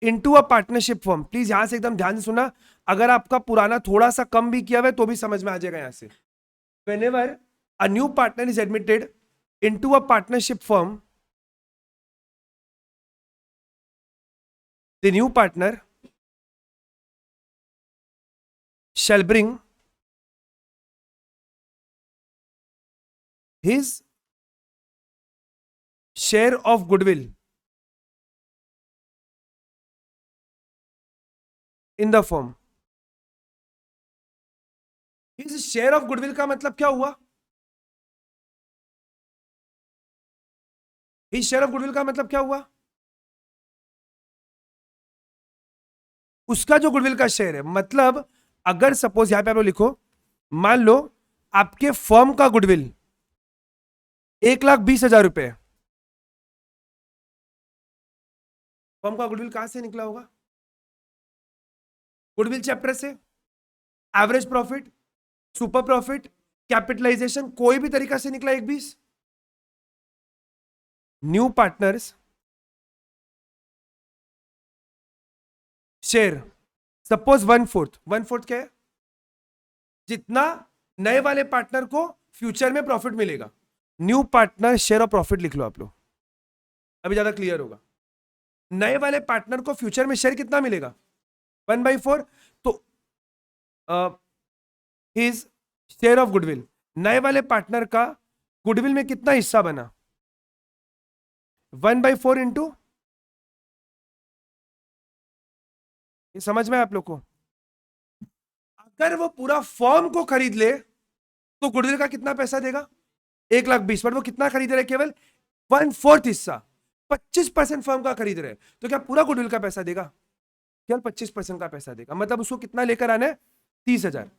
into a partnership firm, please यहां से एकदम ध्यान से सुना, अगर आपका पुराना थोड़ा सा कम भी किया हुआ है तो भी समझ में आ जाएगा यहां से। whenever a new partner is admitted into a partnership firm, the new partner shall bring his share of goodwill in the firm। his share of goodwill का मतलब क्या हुआ, his share of goodwill का मतलब क्या हुआ, उसका जो गुडविल का शेयर है। मतलब अगर सपोज यहां पे आप लोग लिखो, मान लो आपके फर्म का गुडविल 1,20,000 रुपए, फर्म का गुडविल कहां से निकला होगा, गुडविल चैप्टर से, average profit, super profit, capitalization, कोई भी तरीका से निकला 1,20। न्यू पार्टनर्स शेयर, सपोज 1/4, 1/4 क्या है, जितना नए वाले पार्टनर को फ्यूचर में प्रॉफिट मिलेगा। New partner share of profit लिख लो आप लोग, अभी ज्यादा क्लियर होगा। नए वाले पार्टनर को फ्यूचर में शेयर कितना मिलेगा, 1/4। तो हिज शेयर ऑफ गुडविल, नए वाले पार्टनर का गुडविल में कितना हिस्सा बना, 1/4 इंटू, ये समझ में आप लोग को। अगर वो पूरा फॉर्म को खरीद ले तो गुडविल का कितना पैसा देगा, 1,20,000, पर वो कितना खरीद रहे, केवल 1/4 हिस्सा, 25% फर्म का खरीद रहे, तो क्या पूरा गुडविल का पैसा देगा, केवल 25% का पैसा देगा, मतलब उसको कितना लेकर आना है, 30,000।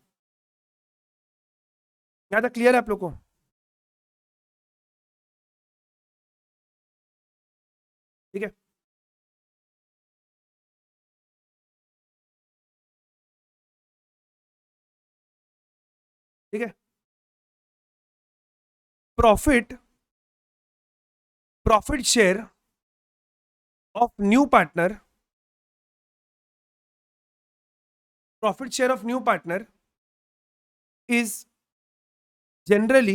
यहां तक क्लियर है आप लोग को? ठीक है, ठीक है। Profit profit share of new partner, profit share of new partner is generally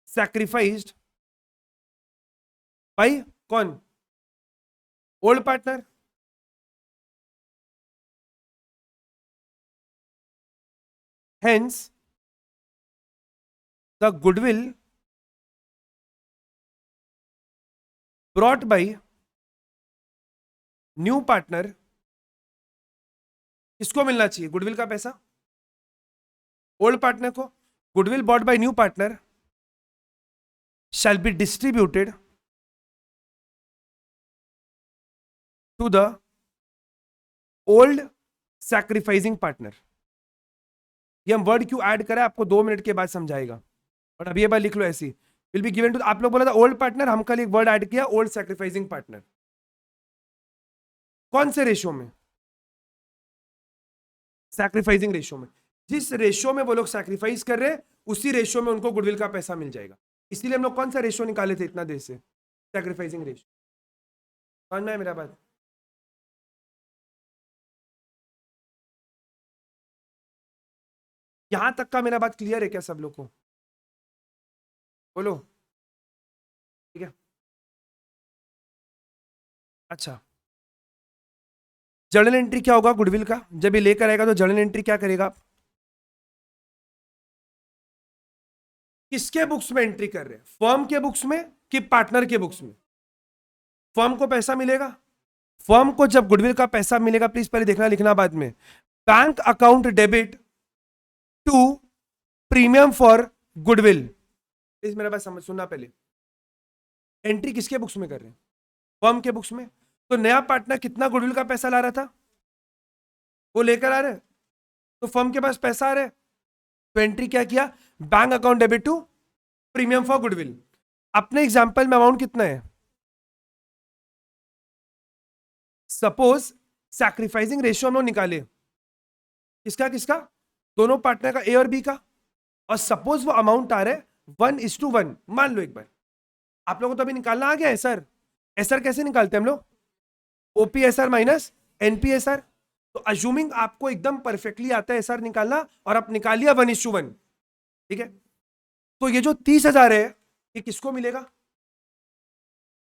sacrificed by कौन? Old partner. Hence the goodwill brought by new partner, किसको मिलना चाहिए गुडविल का पैसा? ओल्ड पार्टनर को। Goodwill bought by new partner shall be distributed to the old sacrificing partner। ये हम वर्ड क्यों ऐड करा आपको 2 मिनट के बाद समझाएगा, और अभी ये बात लिख लो ऐसी। विल बी गिवन टू, आप लोग बोला था ओल्ड पार्टनर, हम कल एक वर्ड ऐड किया ओल्ड सैक्रिफाइसिंग पार्टनर। कौन से रेशियो में? सैक्रिफाइसिंग रेशियो में। जिस रेशियो में वो लोग सैक्रिफाइस कर रहे हैं उसी रेशियो में उनको गुडविल का पैसा मिल जाएगा। इसीलिए हम लोग कौन सा रेशियो निकाले थे इतना देर से? Sacrificing ratio. समझ में है मेरा बात? यहां तक का मेरा बात क्लियर है क्या सब लोग को? बोलो। ठीक है, अच्छा। जर्नल एंट्री क्या होगा गुडविल का? जब ये लेकर आएगा तो जर्नल एंट्री क्या करेगा आप? किसके बुक्स में एंट्री कर रहे हैं, फर्म के बुक्स में कि पार्टनर के बुक्स में? फर्म को पैसा मिलेगा। फर्म को जब गुडविल का पैसा मिलेगा, प्लीज पहले देखना लिखना बाद में, bank account debit to premium for goodwill. Please मेरा बात समझ सुनना पहले। एंट्री किसके बुक्स में कर रहे हैं? फर्म के बुक्स में। तो नया पार्टनर कितना गुडविल का पैसा ला रहा था, वो लेकर आ रहे हैं, तो फर्म के पास पैसा आ रहा है, तो एंट्री क्या किया? Bank account debit to premium for goodwill. अपने एग्जांपल में अमाउंट कितना है? सपोज सैक्रिफाइसिंग रेशियो हम लोग निकाले, किसका किसका? दोनों पार्टनर का, ए और बी का, और सपोज वो अमाउंट आ रहा है 1:1। मान लो एक बार, आप लोगों को तो अभी निकालना आ गया है सर। एसआर कैसे निकालते हैं हम लोग? ओपीएसआर माइनस एनपीएसआर। तो अज्यूमिंग आपको एकदम परफेक्टली आता है एसआर निकालना, और आप निकाल लिया 1:1, ठीक है। तो ये जो 30,000 है ये किसको मिलेगा?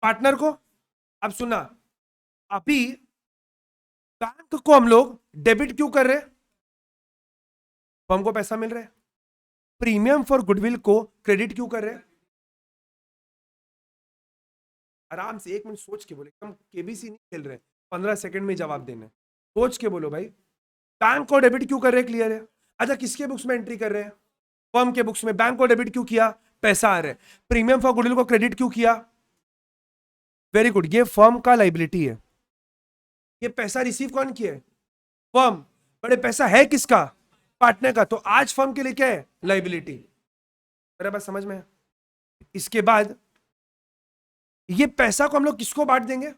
पार्टनर को। अब सुना, अभी बैंक को हम लोग डेबिट क्यों कर रहे हैं? फर्म को पैसा मिल रहा है। प्रीमियम फॉर गुडविल को क्रेडिट क्यों कर रहे हैं? आराम से 1 मिनट सोच के बोले, एकदम केबीसी नहीं खेल रहे, 15 सेकंड में जवाब देना है, सोच के बोलो भाई। बैंक को डेबिट क्यों कर रहे हैं? क्लियर है। अच्छा, किसके बुक्स में एंट्री कर रहे हैं? फर्म के बुक्स में। बैंक को डेबिट क्यों किया? पैसा आ रहा है। प्रीमियम फॉर गुडविल को क्रेडिट क्यों किया? वेरी गुड, ये फर्म का लाइबिलिटी है। ये पैसा रिसीव कौन किया है? फर्म। बड़े पैसा है किसका? पार्टनर का। तो आज फर्म के लिए क्या है? लाइबिलिटी। मेरा बात समझ में है? इसके बाद ये पैसा को हम लोग किसको बांट देंगे?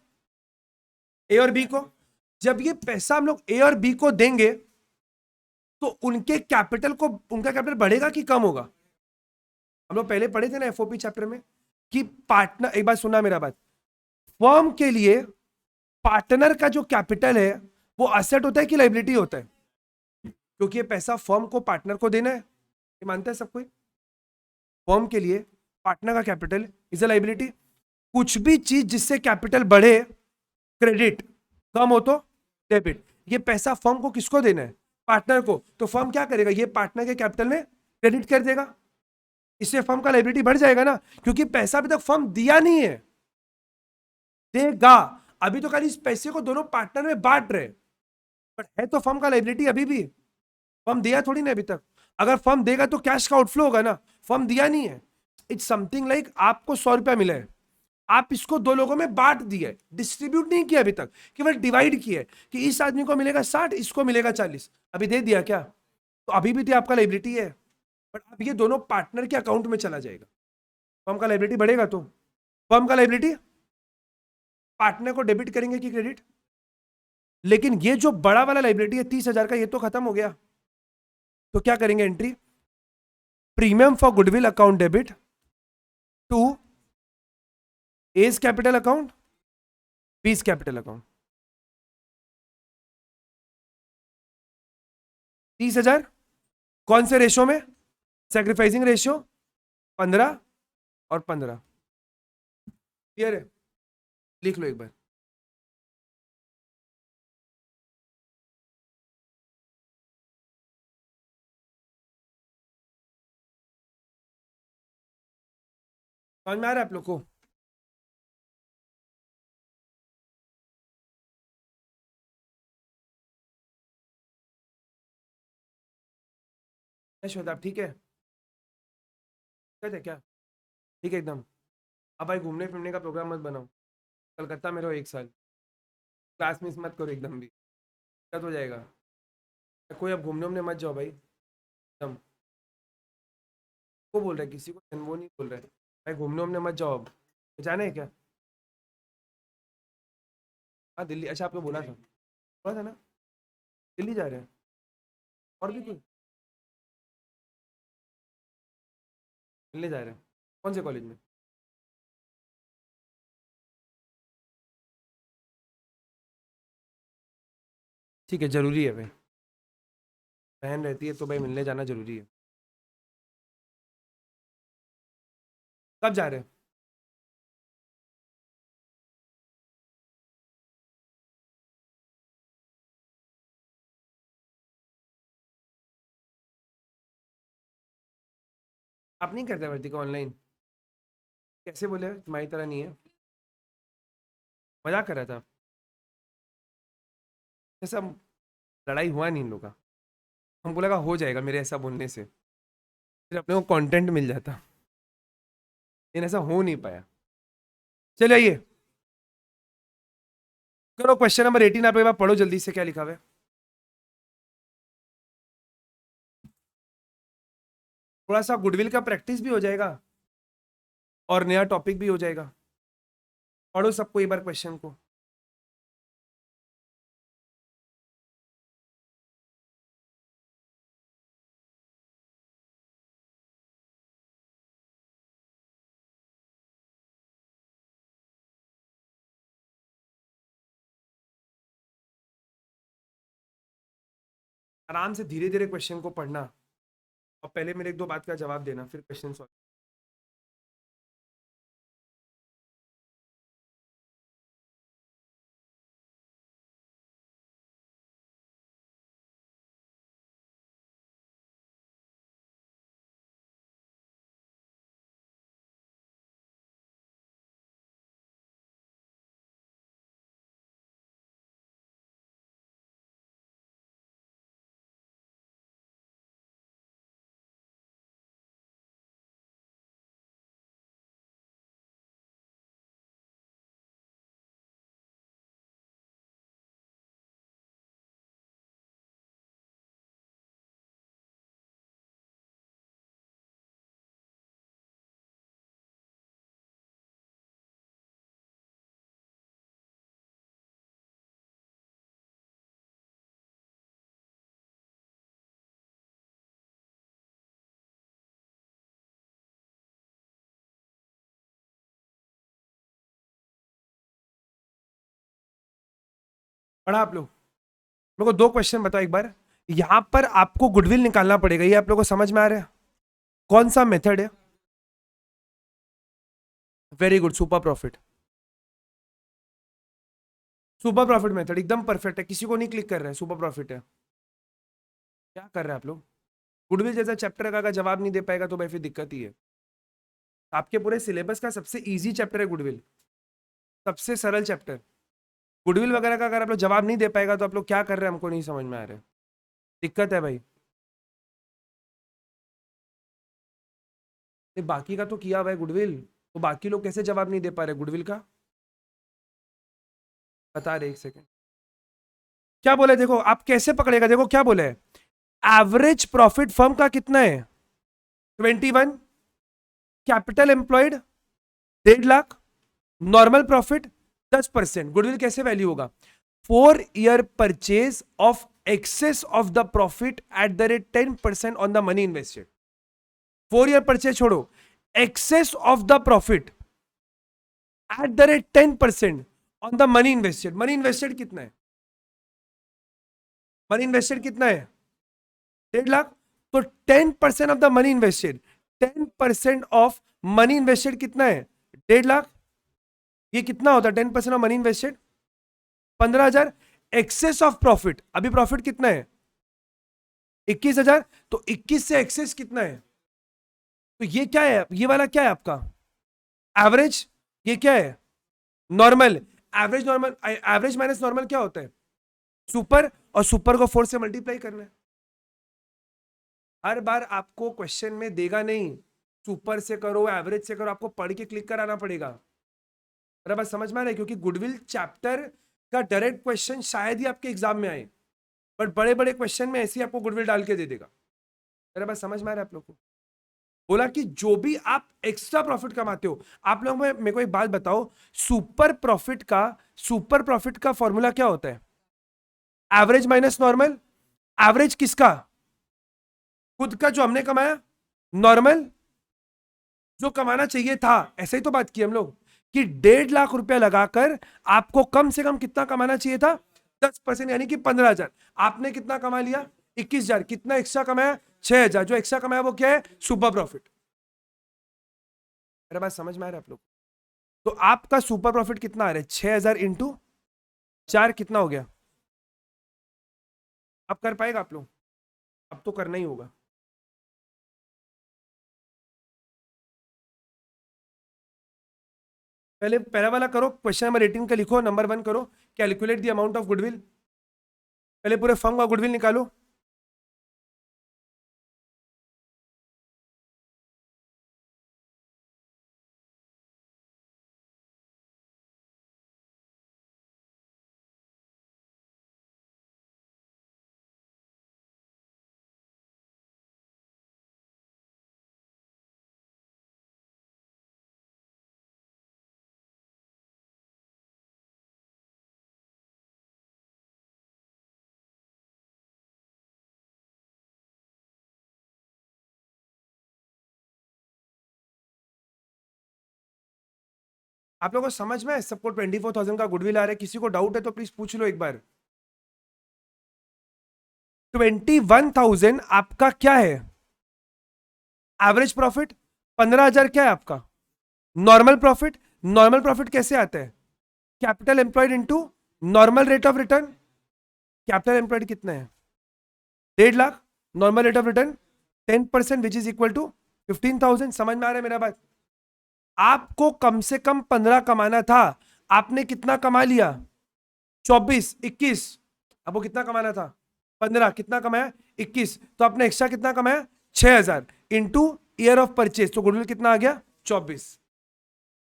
ए और बी को। जब ये पैसा हम लोग ए और बी को देंगे तो उनके कैपिटल को, उनका कैपिटल बढ़ेगा कि कम होगा? हम लोग पहले पढ़े थे ना एफओपी चैप्टर में कि पार्टनर, एक बात सुनना मेरा बात, फर्म के लिए पार्टनर का जो कैपिटल है वो असेट होता है कि लाइबिलिटी होता है? क्योंकि ये पैसा फर्म को पार्टनर को देना है, ये मानता है सब कोई। फर्म के लिए पार्टनर का कैपिटल इज अ लाइबिलिटी। कुछ भी चीज जिससे कैपिटल बढ़े क्रेडिट, कम हो तो डेबिट। ये पैसा फर्म को किसको देना है? पार्टनर को। तो फर्म क्या करेगा? ये पार्टनर के कैपिटल में क्रेडिट कर देगा, इससे फर्म का लायबिलिटी बढ़ जाएगा ना, क्योंकि पैसा अभी तक फर्म दिया नहीं है, देगा। अभी तो खाली इस पैसे को दोनों पार्टनर में बांट रहे, पर है तो फर्म का लायबिलिटी अभी भी। फर्म दिया थोड़ी ना अभी तक। अगर फर्म देगा तो कैश का आउटफ्लो होगा ना, फर्म दिया नहीं है। इट्स समथिंग लाइक आपको 100 रुपया मिला है, आप इसको दो लोगों में बांट दिए, डिस्ट्रीब्यूट नहीं किया अभी तक, केवल डिवाइड किया है कि इस आदमी को मिलेगा 60, इसको मिलेगा 40, अभी दे दिया क्या, तो अभी भी तो आपका लाइबिलिटी है, बट अब ये दोनों पार्टनर के अकाउंट में चला जाएगा, फर्म का लाइबिलिटी बढ़ेगा, तो फर्म का लाइबिलिटी पार्टनर को डेबिट करेंगे कि क्रेडिट, लेकिन ये जो बड़ा वाला लाइबिलिटी है 30,000 का, ये तो खत्म हो गया, तो क्या करेंगे entry, premium for goodwill account debit to A's capital account, B's capital account, 30,000 कौन से रेशो में, सैक्रिफाइसिंग रेशियो 15 और 15, क्लियर है, लिख लो एक बार। समझ में आ रहा है आप लोग को, श्वेता आप ठीक है, क्या ठीक है एकदम। अब भाई घूमने फिरने का प्रोग्राम मत बनाओ, कलकत्ता में रहो 1 साल, क्लास मिस मत करो एकदम भी, दिक्कत हो जाएगा, कोई अब घूमने उमने मत जाओ भाई एकदम, को बोल रहा है किसी को, वो नहीं बोल रहा है भाई, घूमने उमने मत जाओ अब, जाना है क्या, हाँ दिल्ली, अच्छा आपको बोला था ना, दिल्ली जा रहे हैं, और भी कोई मिलने जा रहे हैं, कौन से कॉलेज में, ठीक है जरूरी है भाई, बहन रहती है तो भाई मिलने जाना जरूरी है, कब जा रहे हैं, आप नहीं करते भर्ती का ऑनलाइन, कैसे बोले तुम्हारी तरह नहीं है, मजाक कर रहा था, ऐसा लड़ाई हुआ नहीं इन लोग का, हमको लगा हो जाएगा मेरे ऐसा बोलने से, फिर अपने को कंटेंट मिल जाता, लेकिन ऐसा हो नहीं पाया, चलिए आइए करो क्वेश्चन नंबर 18, आप एक बार पढ़ो जल्दी से क्या लिखा हुआ है, थोड़ा सा गुडविल का प्रैक्टिस भी हो जाएगा और नया टॉपिक भी हो जाएगा, पढ़ो सबको एक बार क्वेश्चन को, आराम से धीरे धीरे क्वेश्चन को पढ़ना, और पहले मेरे एक दो बात का जवाब देना, फिर क्वेश्चन सॉल्व, पढ़ा आप लोग, मेरे को दो क्वेश्चन बताओ एक बार, यहां पर आपको गुडविल निकालना पड़ेगा, ये आप लोगों को समझ में आ रहा है, कौन सा मेथड है, very good, super profit, super profit method एकदम परफेक्ट है, किसी को नहीं क्लिक कर रहा है, सुपर प्रॉफिट है, क्या कर रहे हैं आप लोग, गुडविल जैसा चैप्टर का अगर जवाब नहीं दे पाएगा तो भाई फिर दिक्कत ही है, आपके पूरे सिलेबस का सबसे इजी चैप्टर है गुडविल, सबसे सरल चैप्टर, गुडविल वगैरह का अगर आप लोग जवाब नहीं दे पाएगा तो आप लोग क्या कर रहे हैं हमको नहीं समझ में आ रहा है, दिक्कत है भाई, बाकी का तो किया हुआ है गुडविल, तो बाकी लोग कैसे जवाब नहीं दे पा रहे गुडविल का? बता रहे, एक सेकेंड। क्या बोले देखो, आप कैसे पकड़ेगा, देखो क्या बोले, एवरेज प्रॉफिट फर्म का कितना है 21, capital employed 1.5 lakh, normal profit 10%। Goodwill कैसे वैल्यू होगा? 4 year purchase of excess of the profit at the rate 10% on the money invested. 4 year purchase छोड़ो, excess of the profit at the rate 10% on the money invested. Money invested कितना है? मनी इन्वेस्टेड कितना है? 1.5 लाख। तो 10% of the money invested, 10% of money invested कितना है? 1.5 लाख। ये कितना होता है 10% of money invested? 15,000। Excess of profit, अभी प्रॉफिट कितना है? 21,000। तो 21 से एक्सेस कितना है? तो ये क्या है, ये वाला क्या है आपका? एवरेज। ये क्या है? Normal. Average normal, average minus normal क्या होता है? सुपर। और सुपर को 4 से मल्टीप्लाई करना है। हर बार आपको क्वेश्चन में देगा नहीं, सुपर से करो एवरेज से करो, आपको पढ़ के क्लिक कराना पड़ेगा। मेरा बात समझ में आ रहा है? क्योंकि गुडविल चैप्टर का डायरेक्ट क्वेश्चन शायद ही आपके एग्जाम में आए, बट बड़े बड़े क्वेश्चन में ऐसे ही आपको गुडविल डाल के दे देगा। मेरा बात समझ में आ रहा है आप लोग को? बोला कि जो भी आप एक्स्ट्रा प्रॉफिट कमाते हो, आप लोग में मेरे को एक बात बताओ, सुपर प्रॉफिट का फॉर्मूला क्या होता है? Average minus normal. एवरेज किसका? खुद का जो हमने कमाया, नॉर्मल जो कमाना चाहिए था। ऐसे ही तो बात की हम लोग कि 1.5 लाख रुपया लगाकर आपको कम से कम कितना कमाना चाहिए था? 10%, यानी कि 15,000। आपने कितना कमा लिया? 21,000। कितना एक्स्ट्रा कमाया? 6,000। जो एक्स्ट्रा कमाया वो क्या है? Super profit. मेरा बात समझ में आ रहा है आप लोग? तो आपका सुपर प्रॉफिट कितना आ रहा है? 6,000 इंटू 4 कितना हो गया? अब कर पाएगा आप लोग? अब तो करना ही होगा। पहले पहला वाला करो, क्वेश्चन नंबर 18 का लिखो, नंबर 1 करो, calculate the amount of goodwill. पहले पूरे फर्म का गुडविल निकालो। आप लोगों को समझ में है? सबको 24,000 का गुडविल आ रहा है, किसी को डाउट है तो प्लीज पूछ लो एक बार। 21,000 आपका क्या है? Average profit. 15,000 क्या है आपका? Normal profit. नॉर्मल प्रॉफिट कैसे आता है? Capital employed into normal rate of return. Capital employed कितना है? 1.5 lakh. Normal rate of return 10%, which is equal to 15,000। समझ में आ रहा है मेरा बात? आपको कम से कम 15 कमाना था, आपने कितना कमा लिया? 24, 21। अब वो कितना कमाना था? 15। कितना कमाया? 21। तो आपने एक्स्ट्रा कितना कमाया? 6,000 इंटू ईयर ऑफ परचेज, तो गुडविल कितना आ गया? 24।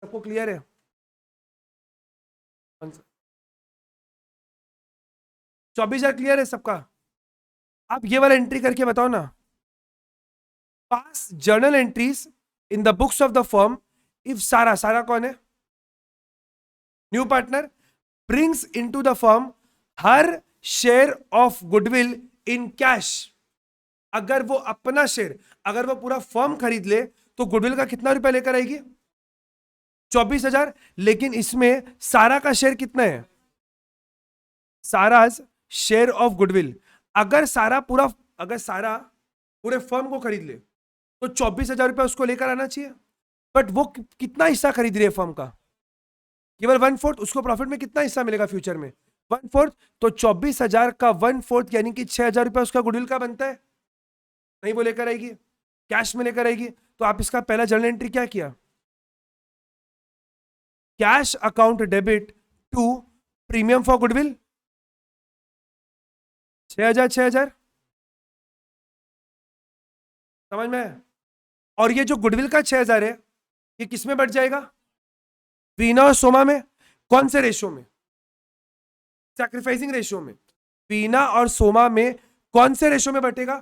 सबको क्लियर है? 24,000 क्लियर है सबका? आप ये वाला एंट्री करके बताओ ना। पास journal entries in the books of the firm if सारा, सारा कौन है? New partner, brings into the firm her share of goodwill in cash. अगर वो अपना शेयर, अगर वो पूरा फर्म खरीद ले तो गुडविल का कितना रुपया लेकर आएगी? 24,000। लेकिन इसमें सारा का शेयर कितना है? सारा शेयर ऑफ गुडविल, अगर सारा पूरे फर्म को खरीद ले तो 24,000 रुपया उसको लेकर आना चाहिए। बट वो कितना हिस्सा खरीद रही है फर्म का? केवल 1/4। उसको प्रॉफिट में कितना हिस्सा मिलेगा फ्यूचर में? 1/4। तो 24,000 का 1/4 यानी कि 6,000 रुपया उसका गुडविल का बनता है। नहीं वो लेकर आएगी, कैश में लेकर आएगी। तो आप इसका पहला जर्नल एंट्री क्या किया? Cash account debit to premium for goodwill 6,000 6,000। समझ में? और ये जो गुडविल का 6,000 है, ये किस में बढ़ जाएगा? वीना और सोमा में। कौन से रेशो में? सैक्रिफाइसिंग रेशो में। वीना और सोमा में कौन से रेशो में बटेगा?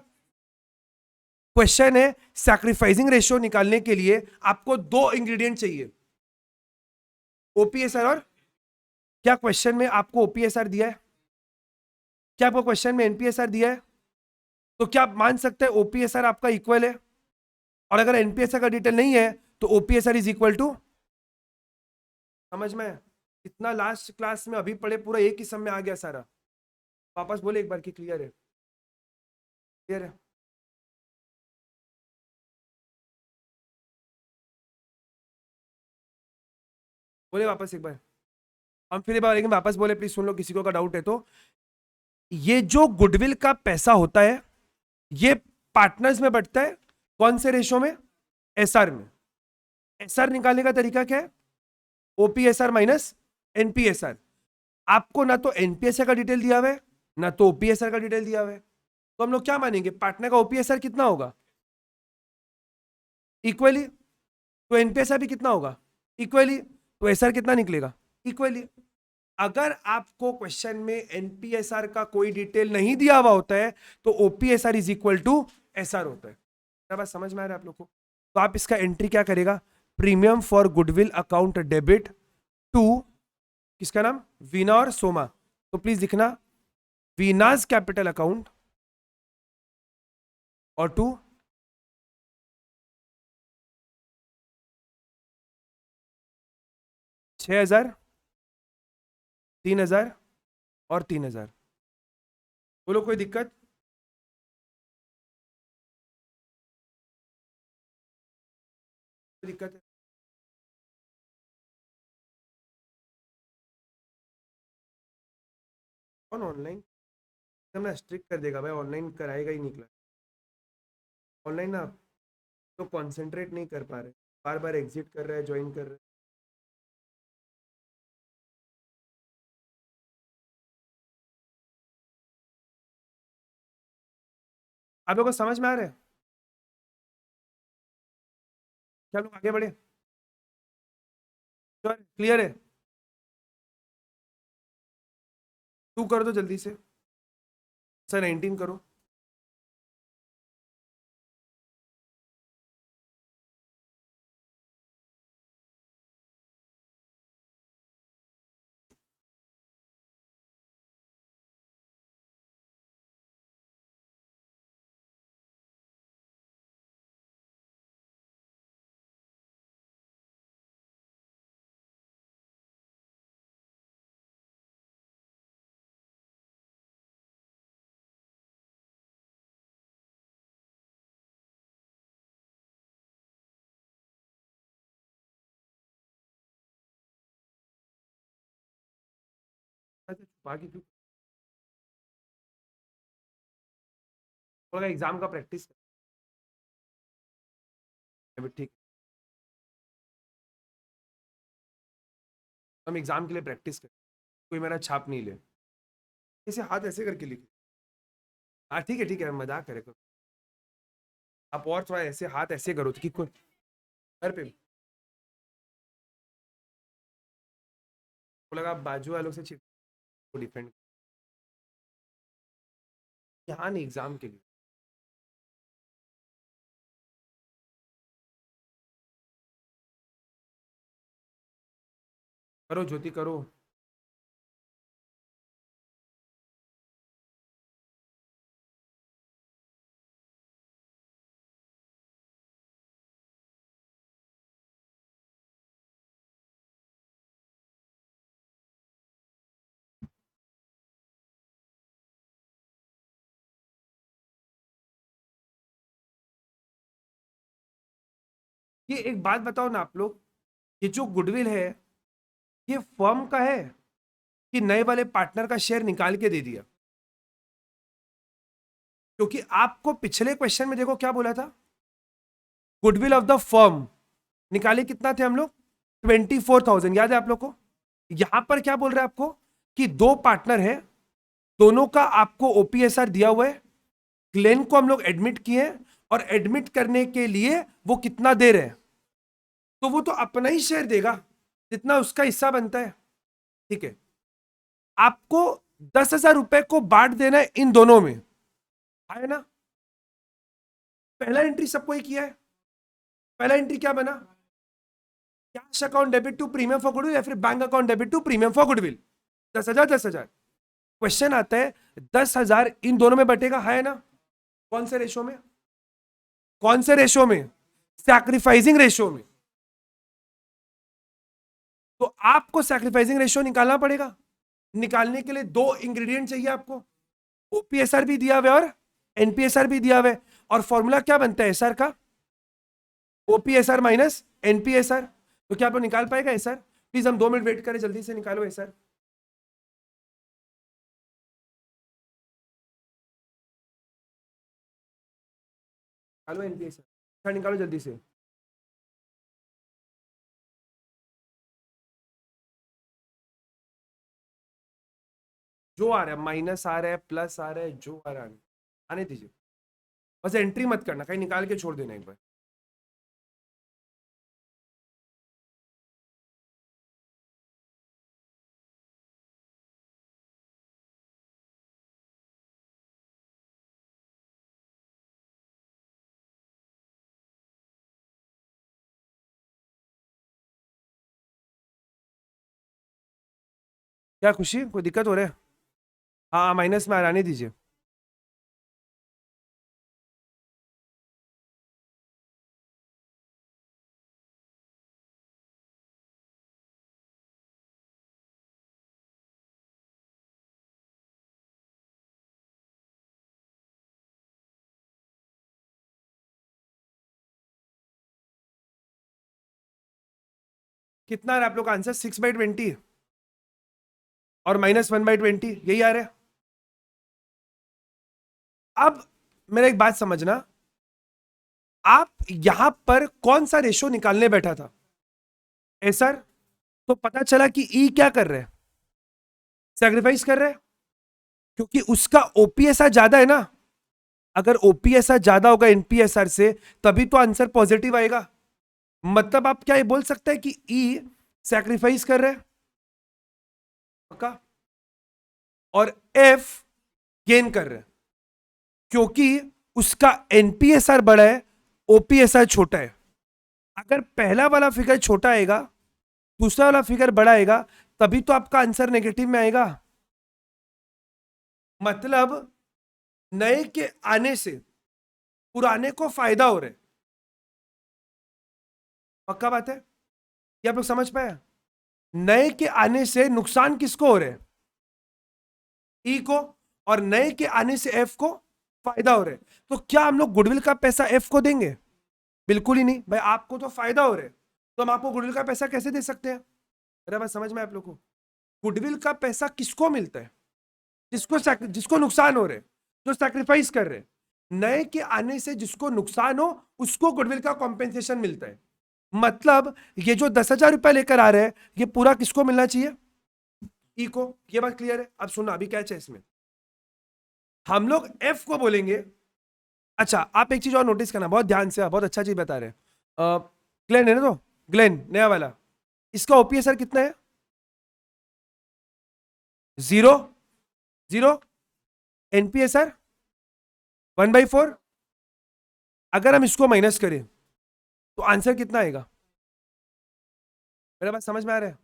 क्वेश्चन है सैक्रिफाइसिंग रेशो निकालने के लिए आपको दो इंग्रेडिएंट चाहिए, ओपीएसआर और, क्या क्वेश्चन में आपको ओपीएसआर दिया है? क्या आपको क्वेश्चन में एनपीएसआर दिया है? तो क्या आप मान सकते हैं ओपीएसआर आपका इक्वल है? और अगर एनपीएसआर का डिटेल नहीं है तो ओपीएसआर इज इक्वल टू, समझ में? इतना लास्ट क्लास में अभी पढ़े पूरा एक ही समय आ गया सारा। वापस बोले एक बार कि क्लियर है? क्लियर है? बोले वापस एक बार, हम फिर एक बार लेकिन वापस बोले, प्लीज सुन लो, किसी को का डाउट है तो। ये जो गुडविल का पैसा होता है ये पार्टनर्स में बटता है, कौन से रेशो में? एसआर में। एसआर निकालने का तरीका क्या है? ओपीएसआर माइनस एनपीएसआर। आपको ना तो एनपीएसआर का डिटेल दिया हुआ है ना तो ओपीएसआर का डिटेल दिया हुआ है, तो हम लोग क्या मानेंगे? पार्टनर का ओपीएसआर कितना होगा? इक्वली। तो एनपीएसआर भी कितना होगा? इक्वली। तो एसआर कितना निकलेगा? इक्वली। अगर आपको क्वेश्चन में एनपीएसआर का कोई डिटेल नहीं दिया हुआ होता है तो ओपीएसआर इज इक्वल टू एसआर होता है। क्या बात समझ में आ रहा है आप लोग को? तो आप इसका एंट्री क्या करेगा? Premium for goodwill account debit to, किसका नाम? वीना और सोमा। तो प्लीज लिखना वीनाज कैपिटल अकाउंट और टू $6,000, $3,000 और $3,000। बोलो कोई दिक्कत? दिक्कत है? कौन ऑनलाइन? मैं स्ट्रिक्ट कर देगा भाई, ऑनलाइन कराएगा ही निकला। ऑनलाइन ना तो कंसंट्रेट नहीं कर पा रहे, बार बार एग्जिट कर रहे हैं, ज्वाइन कर रहे हैं। आप लोगों को समझ में आ रहा है? क्या लोग आगे बढ़े? क्लियर है? टू कर दो जल्दी से सर, 19 करो। बाकी क्यों? एग्जाम का प्रैक्टिस ठीक। हम एग्जाम के लिए प्रैक्टिस करें, कोई मेरा छाप नहीं ले। इसे हाथ ऐसे करके लिखे। हाँ ठीक है मजाक करे करो। आप और थोड़ा ऐसे हाथ ऐसे करो कि कोई घर पे को लगा आप बाजू वालों से चिट को डिफेंड। यहाँ नहीं, एग्जाम के लिए करो ज्योति करो। ये एक बात बताओ ना आप लोग, ये जो गुडविल है ये फर्म का है कि नए वाले पार्टनर का शेयर निकाल के दे दिया? क्योंकि आपको पिछले क्वेश्चन में देखो क्या बोला था, गुडविल ऑफ द फर्म निकाले कितना थे हम लोग? 24,000, याद है आप लोग को? यहां पर क्या बोल रहे हैं आपको कि दो पार्टनर है, दोनों का आपको ओपीएसआर दिया हुआ है, ग्लेन को हम लोग एडमिट किए और एडमिट करने के लिए वो कितना दे रहे हैं? तो वो तो अपना ही शेयर देगा जितना उसका हिस्सा बनता है, ठीक है। आपको 10,000 रुपए को बांट देना है इन दोनों में, है ना। पहला एंट्री सबको ही किया है। पहला एंट्री क्या बना, cash account debit to premium for goodwill या फिर bank account debit to premium for goodwill, 10,000 10,000। Question आता है 10,000 इन दोनों में बटेगा, है ना। कौन से रेशो में, कौन से रेशो में, सैक्रिफाइसिंग रेशो में। तो आपको सैक्रिफाइसिंग रेशो निकालना पड़ेगा। निकालने के लिए दो इंग्रेडिएंट चाहिए आपको, ओपीएसआर भी दिया हुआ है और एनपीएसआर भी दिया हुआ है। और फॉर्मूला क्या बनता है एसआर का, ओपीएसआर माइनस एनपीएसआर। तो क्या आप लोग निकाल पाएगा एसआर, प्लीज हम 2 मिनट वेट करें, जल्दी से निकालो एसआर। निकालो एनपीएसआर, निकालो जल्दी से। जो आ रहा है, माइनस आ रहा है, प्लस आ रहा है, जो आ रहा है आने दीजिए, बस एंट्री मत करना, कहीं निकाल के छोड़ देना एक बार। क्या खुशी, कोई दिक्कत हो रहा है? हाँ माइनस में आने दीजिए। कितना आ रहा है आप लोग का आंसर, 6/20 और -1/20, यही आ रहा है। अब मेरा एक बात समझना, आप यहां पर कौन सा रेशो निकालने बैठा था, एसआर। तो पता चला कि ई क्या कर रहे हैं, सैक्रिफाइस कर रहे हैं, क्योंकि उसका ओपीएसआर ज्यादा है ना। अगर ओपीएसआर ज्यादा होगा एनपीएसआर से, तभी तो आंसर पॉजिटिव आएगा। मतलब आप क्या ये बोल सकते हैं कि ई सैक्रिफाइस कर रहे हैं पक्का, और एफ गेन कर रहे हैं, क्योंकि उसका एनपीएसआर बड़ा है, ओपीएसआर छोटा है। अगर पहला वाला फिगर छोटा आएगा, दूसरा वाला फिगर बड़ा आएगा, तभी तो आपका आंसर नेगेटिव में आएगा। मतलब नए के आने से पुराने को फायदा हो रहा है, पक्का बात है, ये आप लोग समझ पाए। नए के आने से नुकसान किसको हो रहा है, ई को, और नए के आने से एफ को फायदा हो रहा है। तो क्या हम लोग गुडविल का पैसा एफ को देंगे, बिल्कुल ही नहीं भाई, आपको तो फायदा हो रहा है, तो हम आपको गुडविल का पैसा कैसे दे सकते हैं। मेरा बात समझ में आप लोग को, गुडविल का पैसा किसको मिलता है, जिसको नुकसान हो रहे, जो सैक्रिफाइस कर रहे। नए के आने से जिसको नुकसान हो उसको गुडविल का कॉम्पेंसेशन मिलता है। मतलब ये जो 10,000 रुपए लेकर आ रहे हैं, ये पूरा किसको मिलना चाहिए, ई को। ये बात क्लियर है। अब सुनो, अभी क्या है इसमें, हम लोग एफ को बोलेंगे। अच्छा आप एक चीज और नोटिस करना बहुत ध्यान से, बहुत अच्छा चीज बता रहे हैं। ग्लेन है ना, तो ग्लेन नया वाला, इसका ओपीएसआर कितना है, 0 0। एनपीएसआर 1/4। अगर हम इसको माइनस करें तो आंसर कितना आएगा, मेरा बात समझ में आ रहा है,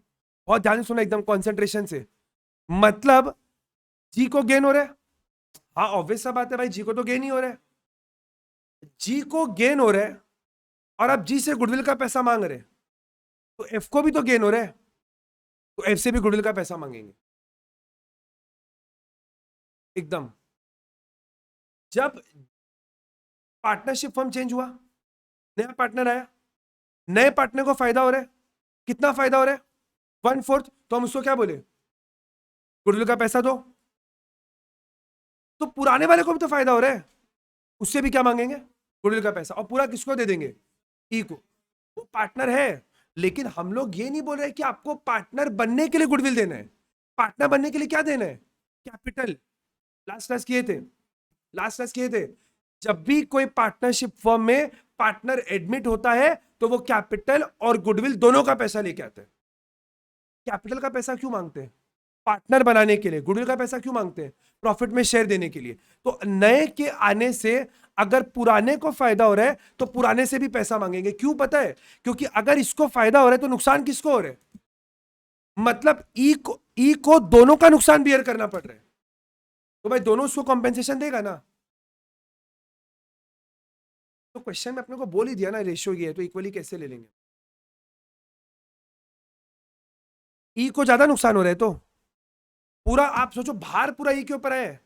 बहुत ध्यान से सुना, एकदम कॉन्सेंट्रेशन से। मतलब जी को गेन हो रहा है, हाँ ऑब्वियस सा बात है भाई, जी को तो गेन ही हो रहा है, जी को गेन हो रहा है, और आप जी से गुडविल का पैसा मांग रहे हैं, तो एफ को भी तो गेन हो रहा है, तो एफ से भी गुडविल का पैसा मांगेंगे एकदम। जब पार्टनरशिप फर्म चेंज हुआ, नया पार्टनर आया, नए पार्टनर को फायदा हो रहा है, कितना फायदा हो रहा है, 1/4। तो हम उसको क्या बोले, गुडविल का पैसा दो। तो पुराने वाले को भी तो फायदा हो रहा है, उससे भी क्या मांगेंगे, गुडविल का पैसा, और पूरा किसको दे देंगे, ई को। वो पार्टनर है, लेकिन हम लोग ये नहीं बोल रहे कि आपको पार्टनर बनने के लिए गुडविल देना है। पार्टनर बनने के लिए क्या देना है, कैपिटल। लास्ट क्लास किए थे, लास्ट क्लास किए थे, जब भी कोई पार्टनरशिप फर्म में पार्टनर एडमिट होता है तो वो कैपिटल और गुडविल दोनों का पैसा लेके आता है। कैपिटल का पैसा क्यों मांगते हैं? पार्टनर बनाने के लिए। गुडविल का पैसा क्यों मांगते हैं? प्रॉफिट में शेयर देने के लिए। तो नए के आने से अगर पुराने को फायदा हो रहा है तो पुराने से भी पैसा मांगेंगे। क्यों पता है? क्योंकि अगर इसको फायदा हो रहा है तो नुकसान किसको हो रहा है? मतलब ई को दोनों का नुकसान बियर करना पड़ रहा है, तो भाई दोनों उसको कॉम्पेंसेशन देगा ना। तो क्वेश्चन में अपने को बोल ही दिया ना, रेशियो ये है तो इक्वली कैसे ले लेंगे? ई को ज्यादा नुकसान हो रहा है तो पूरा आप सोचो, भार पूरा ई के ऊपर है।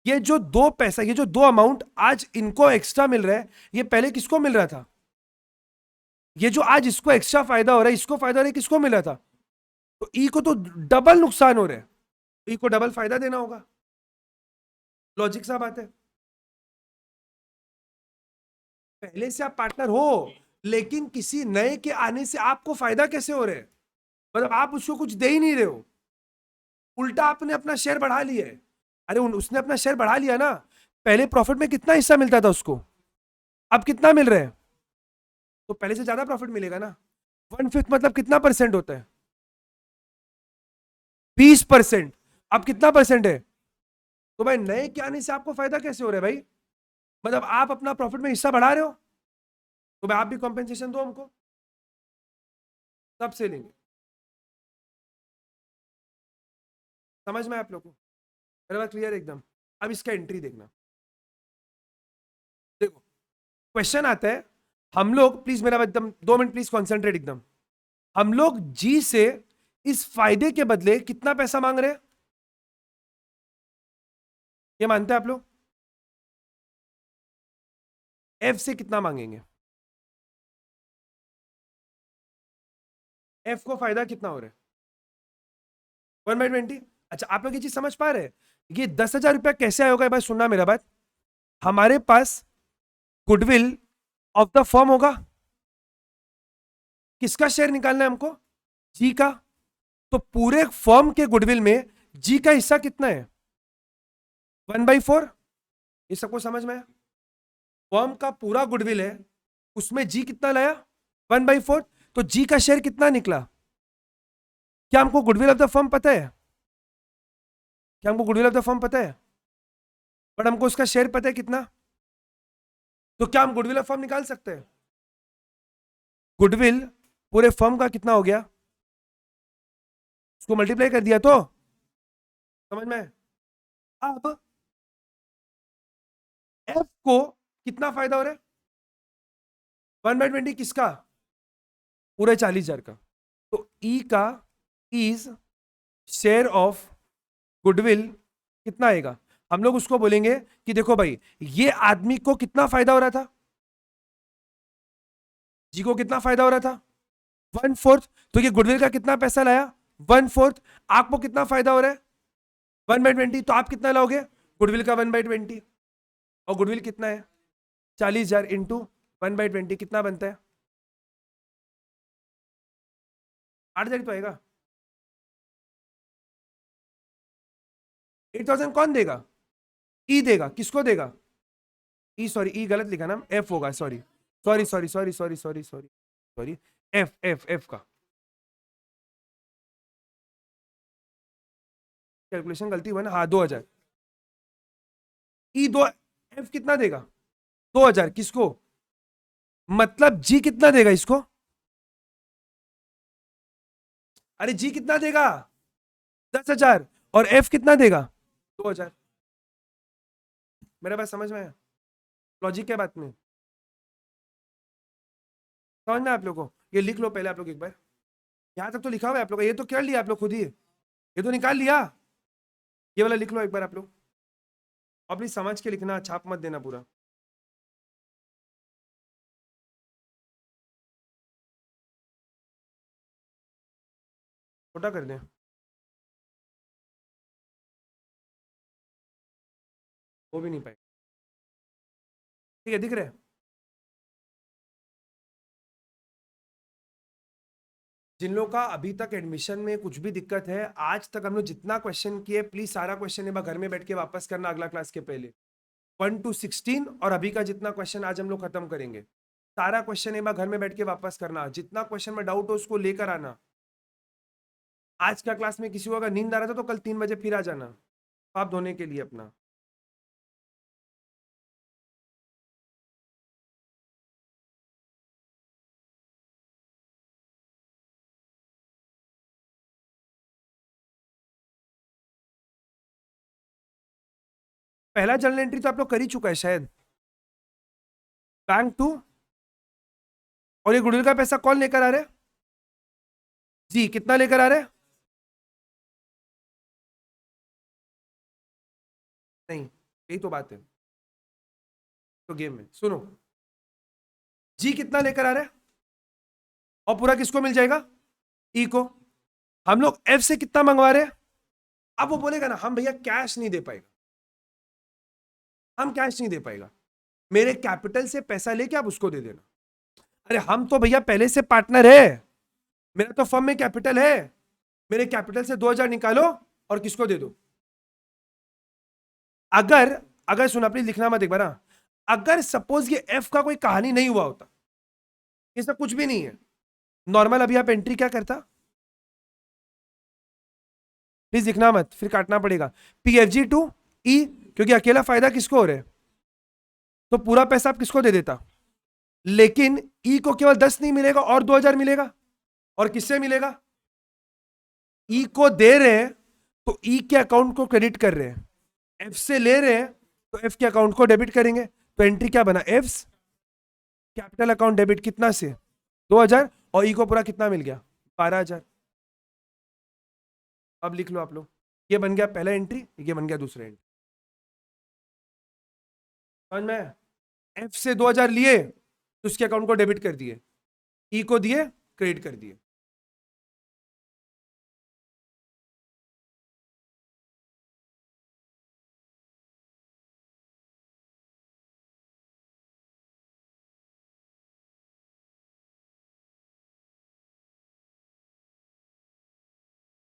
ये जो दो पैसा, ये जो दो अमाउंट आज इनको एक्स्ट्रा मिल रहा है, ये पहले किसको मिल रहा था? ये जो आज इसको एक्स्ट्रा फायदा हो रहा है, इसको फायदा हो रहा है, किसको मिल रहा था? तो ई को तो डबल नुकसान हो रहा है, ई को डबल फायदा देना होगा। लॉजिक सा बात है। पहले से आप पार्टनर हो, लेकिन किसी नए के आने से आपको फायदा कैसे हो रहा है? मतलब आप उसको कुछ दे ही नहीं रहे हो, उल्टा आपने अपना शेयर बढ़ा लिया है। अरे उसने अपना शेयर बढ़ा लिया ना। पहले प्रॉफिट में कितना हिस्सा मिलता था उसको, अब कितना मिल रहा है? तो पहले से ज्यादा प्रॉफिट मिलेगा ना। 1/5 मतलब कितना परसेंट होता है? 20%। अब कितना परसेंट है? तो भाई नए के आने से आपको फायदा कैसे हो रहा है भाई? मतलब आप अपना प्रॉफिट में हिस्सा बढ़ा रहे हो, तो भाई आप भी कॉम्पेंसेशन दो हमको, तब से लेंगे। समझ में आप लोग को मेरा बात क्लियर एकदम? अब इसका एंट्री देखना। देखो क्वेश्चन आता है, हम लोग प्लीज मेरा एकदम 2 मिनट प्लीज कॉन्सेंट्रेट एकदम। हम लोग जी से इस फायदे के बदले कितना पैसा मांग रहे हैं? ये मानते हैं आप लोग? एफ से कितना मांगेंगे? एफ को फायदा कितना हो रहा है? 1/20। अच्छा आप लोग ये चीज समझ पा रहे हैं? ये 10,000 रुपया कैसे आया होगा? भाई सुनना मेरा बात। हमारे पास गुडविल ऑफ द फर्म होगा, किसका शेयर निकालना है हमको? जी का। तो पूरे फर्म के गुडविल में जी का हिस्सा कितना है? 1/4। ये सबको समझ में आया? फर्म का पूरा गुडविल है, उसमें जी कितना लाया? 1/4। तो जी का शेयर कितना निकला? क्या हमको गुडविल ऑफ द फर्म पता है? क्या हमको गुडविल ऑफ द फर्म पता है? बट हमको उसका शेयर पता है कितना? तो क्या हम गुडविल ऑफ फर्म निकाल सकते हैं? गुडविल पूरे फर्म का कितना हो गया, उसको मल्टीप्लाई कर दिया तो समझ में। अब एफ को कितना फायदा हो रहा है? 1/20 किसका? पूरे 40,000 का। तो ई का इज शेयर ऑफ गुडविल कितना आएगा? हम लोग उसको बोलेंगे कि देखो भाई, ये आदमी को कितना फायदा हो रहा था? जी को कितना फायदा हो रहा था? 1/4। तो ये गुडविल का कितना पैसा लाया? 1/4। आपको कितना फायदा हो रहा है? 1/20। तो आप कितना लाओगे? गुडविल का 1/20। और गुडविल कितना है? 40,000 इंटू 1/20 कितना बनता है? 8,000 तो आएगा। 8,000 कौन देगा? ई देगा। किसको देगा? ई, सॉरी ई गलत लिखा ना, एफ होगा। Sorry sorry sorry sorry sorry sorry sorry sorry, F F F का कैलकुलेशन गलती हुआ ना। हाँ 2,000। ई दो, एफ कितना देगा? 2,000 किसको? मतलब जी कितना देगा इसको? अरे जी कितना देगा? 10,000। और एफ कितना देगा? 2,000। मेरा बात समझ में आया? लॉजिक क्या बात में? समझ में आप लोगों को? ये लिख लो पहले आप लोग एक बार। यहां तक तो लिखा हुआ है आप लोग, ये तो कर लिया आप लोग खुद ही, ये तो निकाल लिया। ये वाला लिख लो एक बार आप लोग, अपनी समझ के लिखना, छाप मत देना पूरा। छोटा कर दें, वो भी नहीं पाए। ठीक है, दिख रहा है? जिन लोगों का अभी तक एडमिशन में कुछ भी दिक्कत है, आज तक हम लोग जितना क्वेश्चन किए, प्लीज सारा क्वेश्चन एक बार घर में बैठ के वापस करना अगला क्लास के पहले। 1 to 16 और अभी का जितना क्वेश्चन आज हम लोग खत्म करेंगे। सारा क्वेश्चन एक बार घर में बैठ के वापस करना, जितना क्वेश्चन में डाउट हो उसको लेकर आना। आज का क्लास में किसी को अगर नींद आ रहा था तो कल 3 बजे फिर आ जाना आप धोने के लिए अपना। पहला जर्नल एंट्री तो आप लोग कर ही चुका है शायद, बैंक टू। और ये गुडविल का पैसा कौन लेकर आ रहे हैं? जी, कितना लेकर आ रहे हैं? नहीं, यही तो बात है। तो गेम में सुनो, जी कितना लेकर आ रहे हैं और पूरा किसको मिल जाएगा? ई को। हम लोग एफ से कितना मंगवा रहे हैं? अब वो बोलेगा ना हम भैया कैश नहीं दे पाएगा, हम कैश नहीं दे पाएगा, मेरे कैपिटल से पैसा लेके आप उसको दे देना। अरे हम तो भैया पहले से पार्टनर है, मेरा तो फर्म में कैपिटल है, मेरे कैपिटल से 2,000 निकालो और किसको दे दो। अगर अगर सुना प्लीज, लिखना मत एक बार, अगर सपोज ये एफ का कोई कहानी नहीं हुआ होता, ये सब कुछ भी नहीं है नॉर्मल, अभी आप एंट्री क्या करता? प्लीज लिखना मत, फिर काटना पड़ेगा। पीएफजी टू ई, क्योंकि अकेला फायदा किसको हो रहा है, तो पूरा पैसा आप किसको दे देता। लेकिन ई को केवल 10 नहीं मिलेगा और 2,000 मिलेगा, और किससे मिलेगा? ई को दे रहे हैं तो ई के अकाउंट को क्रेडिट कर रहे हैं, एफ से ले रहे हैं तो एफ के अकाउंट को डेबिट करेंगे। तो एंट्री क्या बना? एफ कैपिटल अकाउंट डेबिट कितना से? 2,000, और ई को पूरा कितना मिल गया? 12,000। अब लिख लो आप लोग, ये बन गया पहला एंट्री, ये बन गया दूसरा एंट्री। समझ में? एफ से 2,000 लिए तो उसके अकाउंट को डेबिट कर दिए, ई को दिए क्रेडिट कर दिए।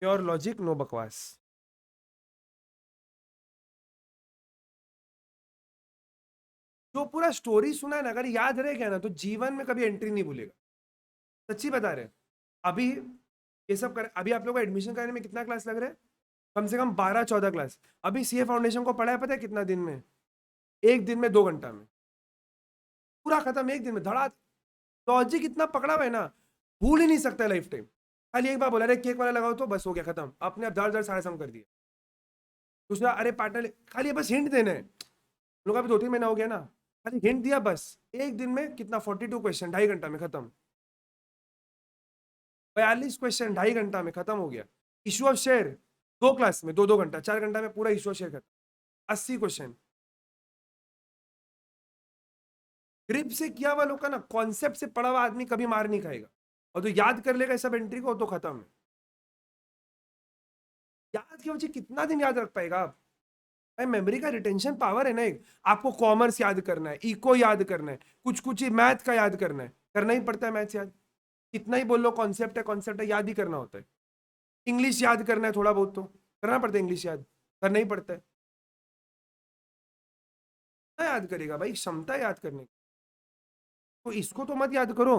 प्योर लॉजिक, नो बकवास। जो पूरा स्टोरी सुना है ना, अगर याद रह गया ना तो जीवन में कभी एंट्री नहीं भूलेगा। सच्ची बता रहे हैं। अभी ये सब कर, अभी आप लोग को एडमिशन कराने में कितना क्लास लग रहा है? कम से कम 12-14 क्लास। अभी सीए फाउंडेशन को पढ़ा है पता है कितना दिन में? एक दिन में 2 घंटा में पूरा खत्म, एक दिन में धड़ा। लॉजिक इतना पकड़ा हुआ है ना, भूल ही नहीं सकता लाइफ टाइम। खाली एक बार बोला, अरे केक वाला लगाओ तो बस हो गया खत्म, आपने अब धड़ धड़ सारा सम कर दिया। दूसरा, अरे पार्टनर, खाली बस हिंट देना है। लोग अभी 2-3 महीना हो गया ना, खाली हिंट दिया बस, एक दिन में कितना 42 क्वेश्चन, 2.5 घंटा में खत्म। 42 क्वेश्चन 2.5 घंटा में खत्म हो गया। इशू ऑफ शेयर 2 क्लास में 2-2 घंटा, 4 घंटा में पूरा इशू ऑफ शेयर खत्म। 80 क्वेश्चन ग्रिप से किया हुआ लोग का ना, कॉन्सेप्ट से पढ़ा हुआ आदमी कभी मार नहीं खाएगा। और तो याद कर लेगा सब एंट्री को तो खत्म है। याद की वजह कितना दिन याद रख पाएगा आप? भाई मेमोरी का रिटेंशन पावर है ना एक। आपको कॉमर्स याद करना है, इको याद करना है, कुछ कुछ ही मैथ का याद करना है, करना ही पड़ता है मैथ्स याद। कितना ही बोल लो कॉन्सेप्ट है याद ही करना होता है। इंग्लिश याद करना है थोड़ा बहुत तो करना पड़ता है, इंग्लिश याद करना ही पड़ता है। ना याद करेगा भाई, क्षमता है याद करने की। तो इसको तो मत याद करो।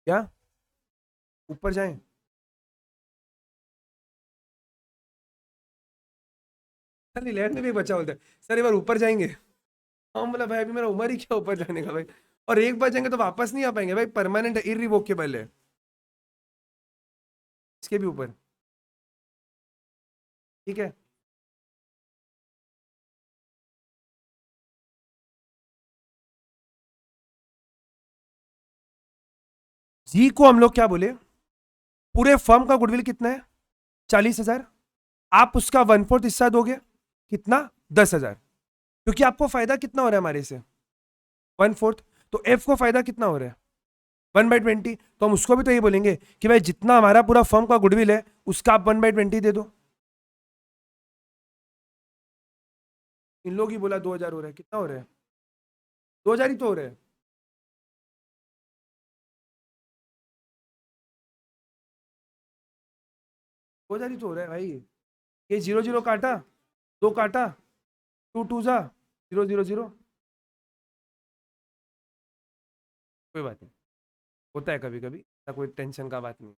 क्या ऊपर जाएं? खाली लैंड में भी बचा बोलता है सर एक बार ऊपर जाएंगे। हम बोला भाई अभी मेरा उम्र ही क्या ऊपर जाने का भाई, और एक बार जाएंगे तो वापस नहीं आ पाएंगे भाई, परमानेंट इरिवोकेबल है। इसके भी ऊपर, ठीक है। जी को हम लोग क्या बोले, पूरे फर्म का गुडविल कितना है? 40,000। आप उसका 1/4 हिस्सा दोगे, कितना? 10,000। क्योंकि आपको फायदा कितना हो रहा है हमारे से? 1/4। तो एफ को फायदा कितना हो रहा है? 1/20। तो हम उसको भी तो ये बोलेंगे कि भाई जितना हमारा पूरा फर्म का गुडविल है उसका आप 1/20 दे दो। इन लोग ही बोला 2,000 हो रहा है, कितना हो रहा है? 2,000 ही तो हो रहा है। 2,000 ही तो हो रहा है भाई। ये 0 0 काटा, 2 काटा, 2 2 जा, 000, कोई बात नहीं, होता है कभी कभी, कोई टेंशन का बात नहीं।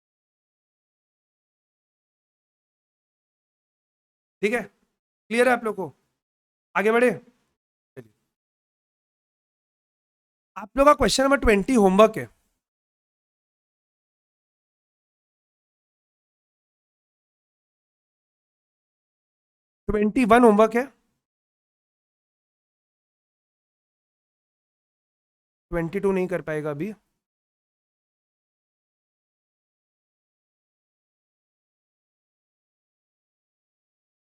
ठीक है, क्लियर है आप लोग को? आगे बढ़े, चलिए। आप लोग का क्वेश्चन नंबर 20 होमवर्क है। 21 होमवर्क है, 22 नहीं कर पाएगा अभी।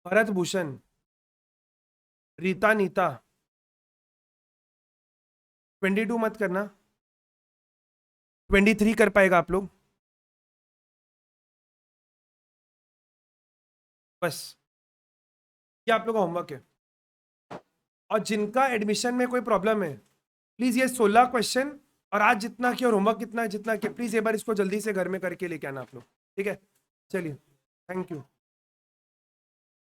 भरत भूषण, रीता नीता, 22 मत करना, 23 कर पाएगा आप लोग, बस ये आप लोग का होमवर्क है। और जिनका एडमिशन में कोई प्रॉब्लम है, प्लीज ये 16 क्वेश्चन और आज जितना किया और होमवर्क कितना है जितना किया, प्लीज एक बार इसको जल्दी से घर में करके लेके आना आप लोग, ठीक है? चलिए, थैंक यू।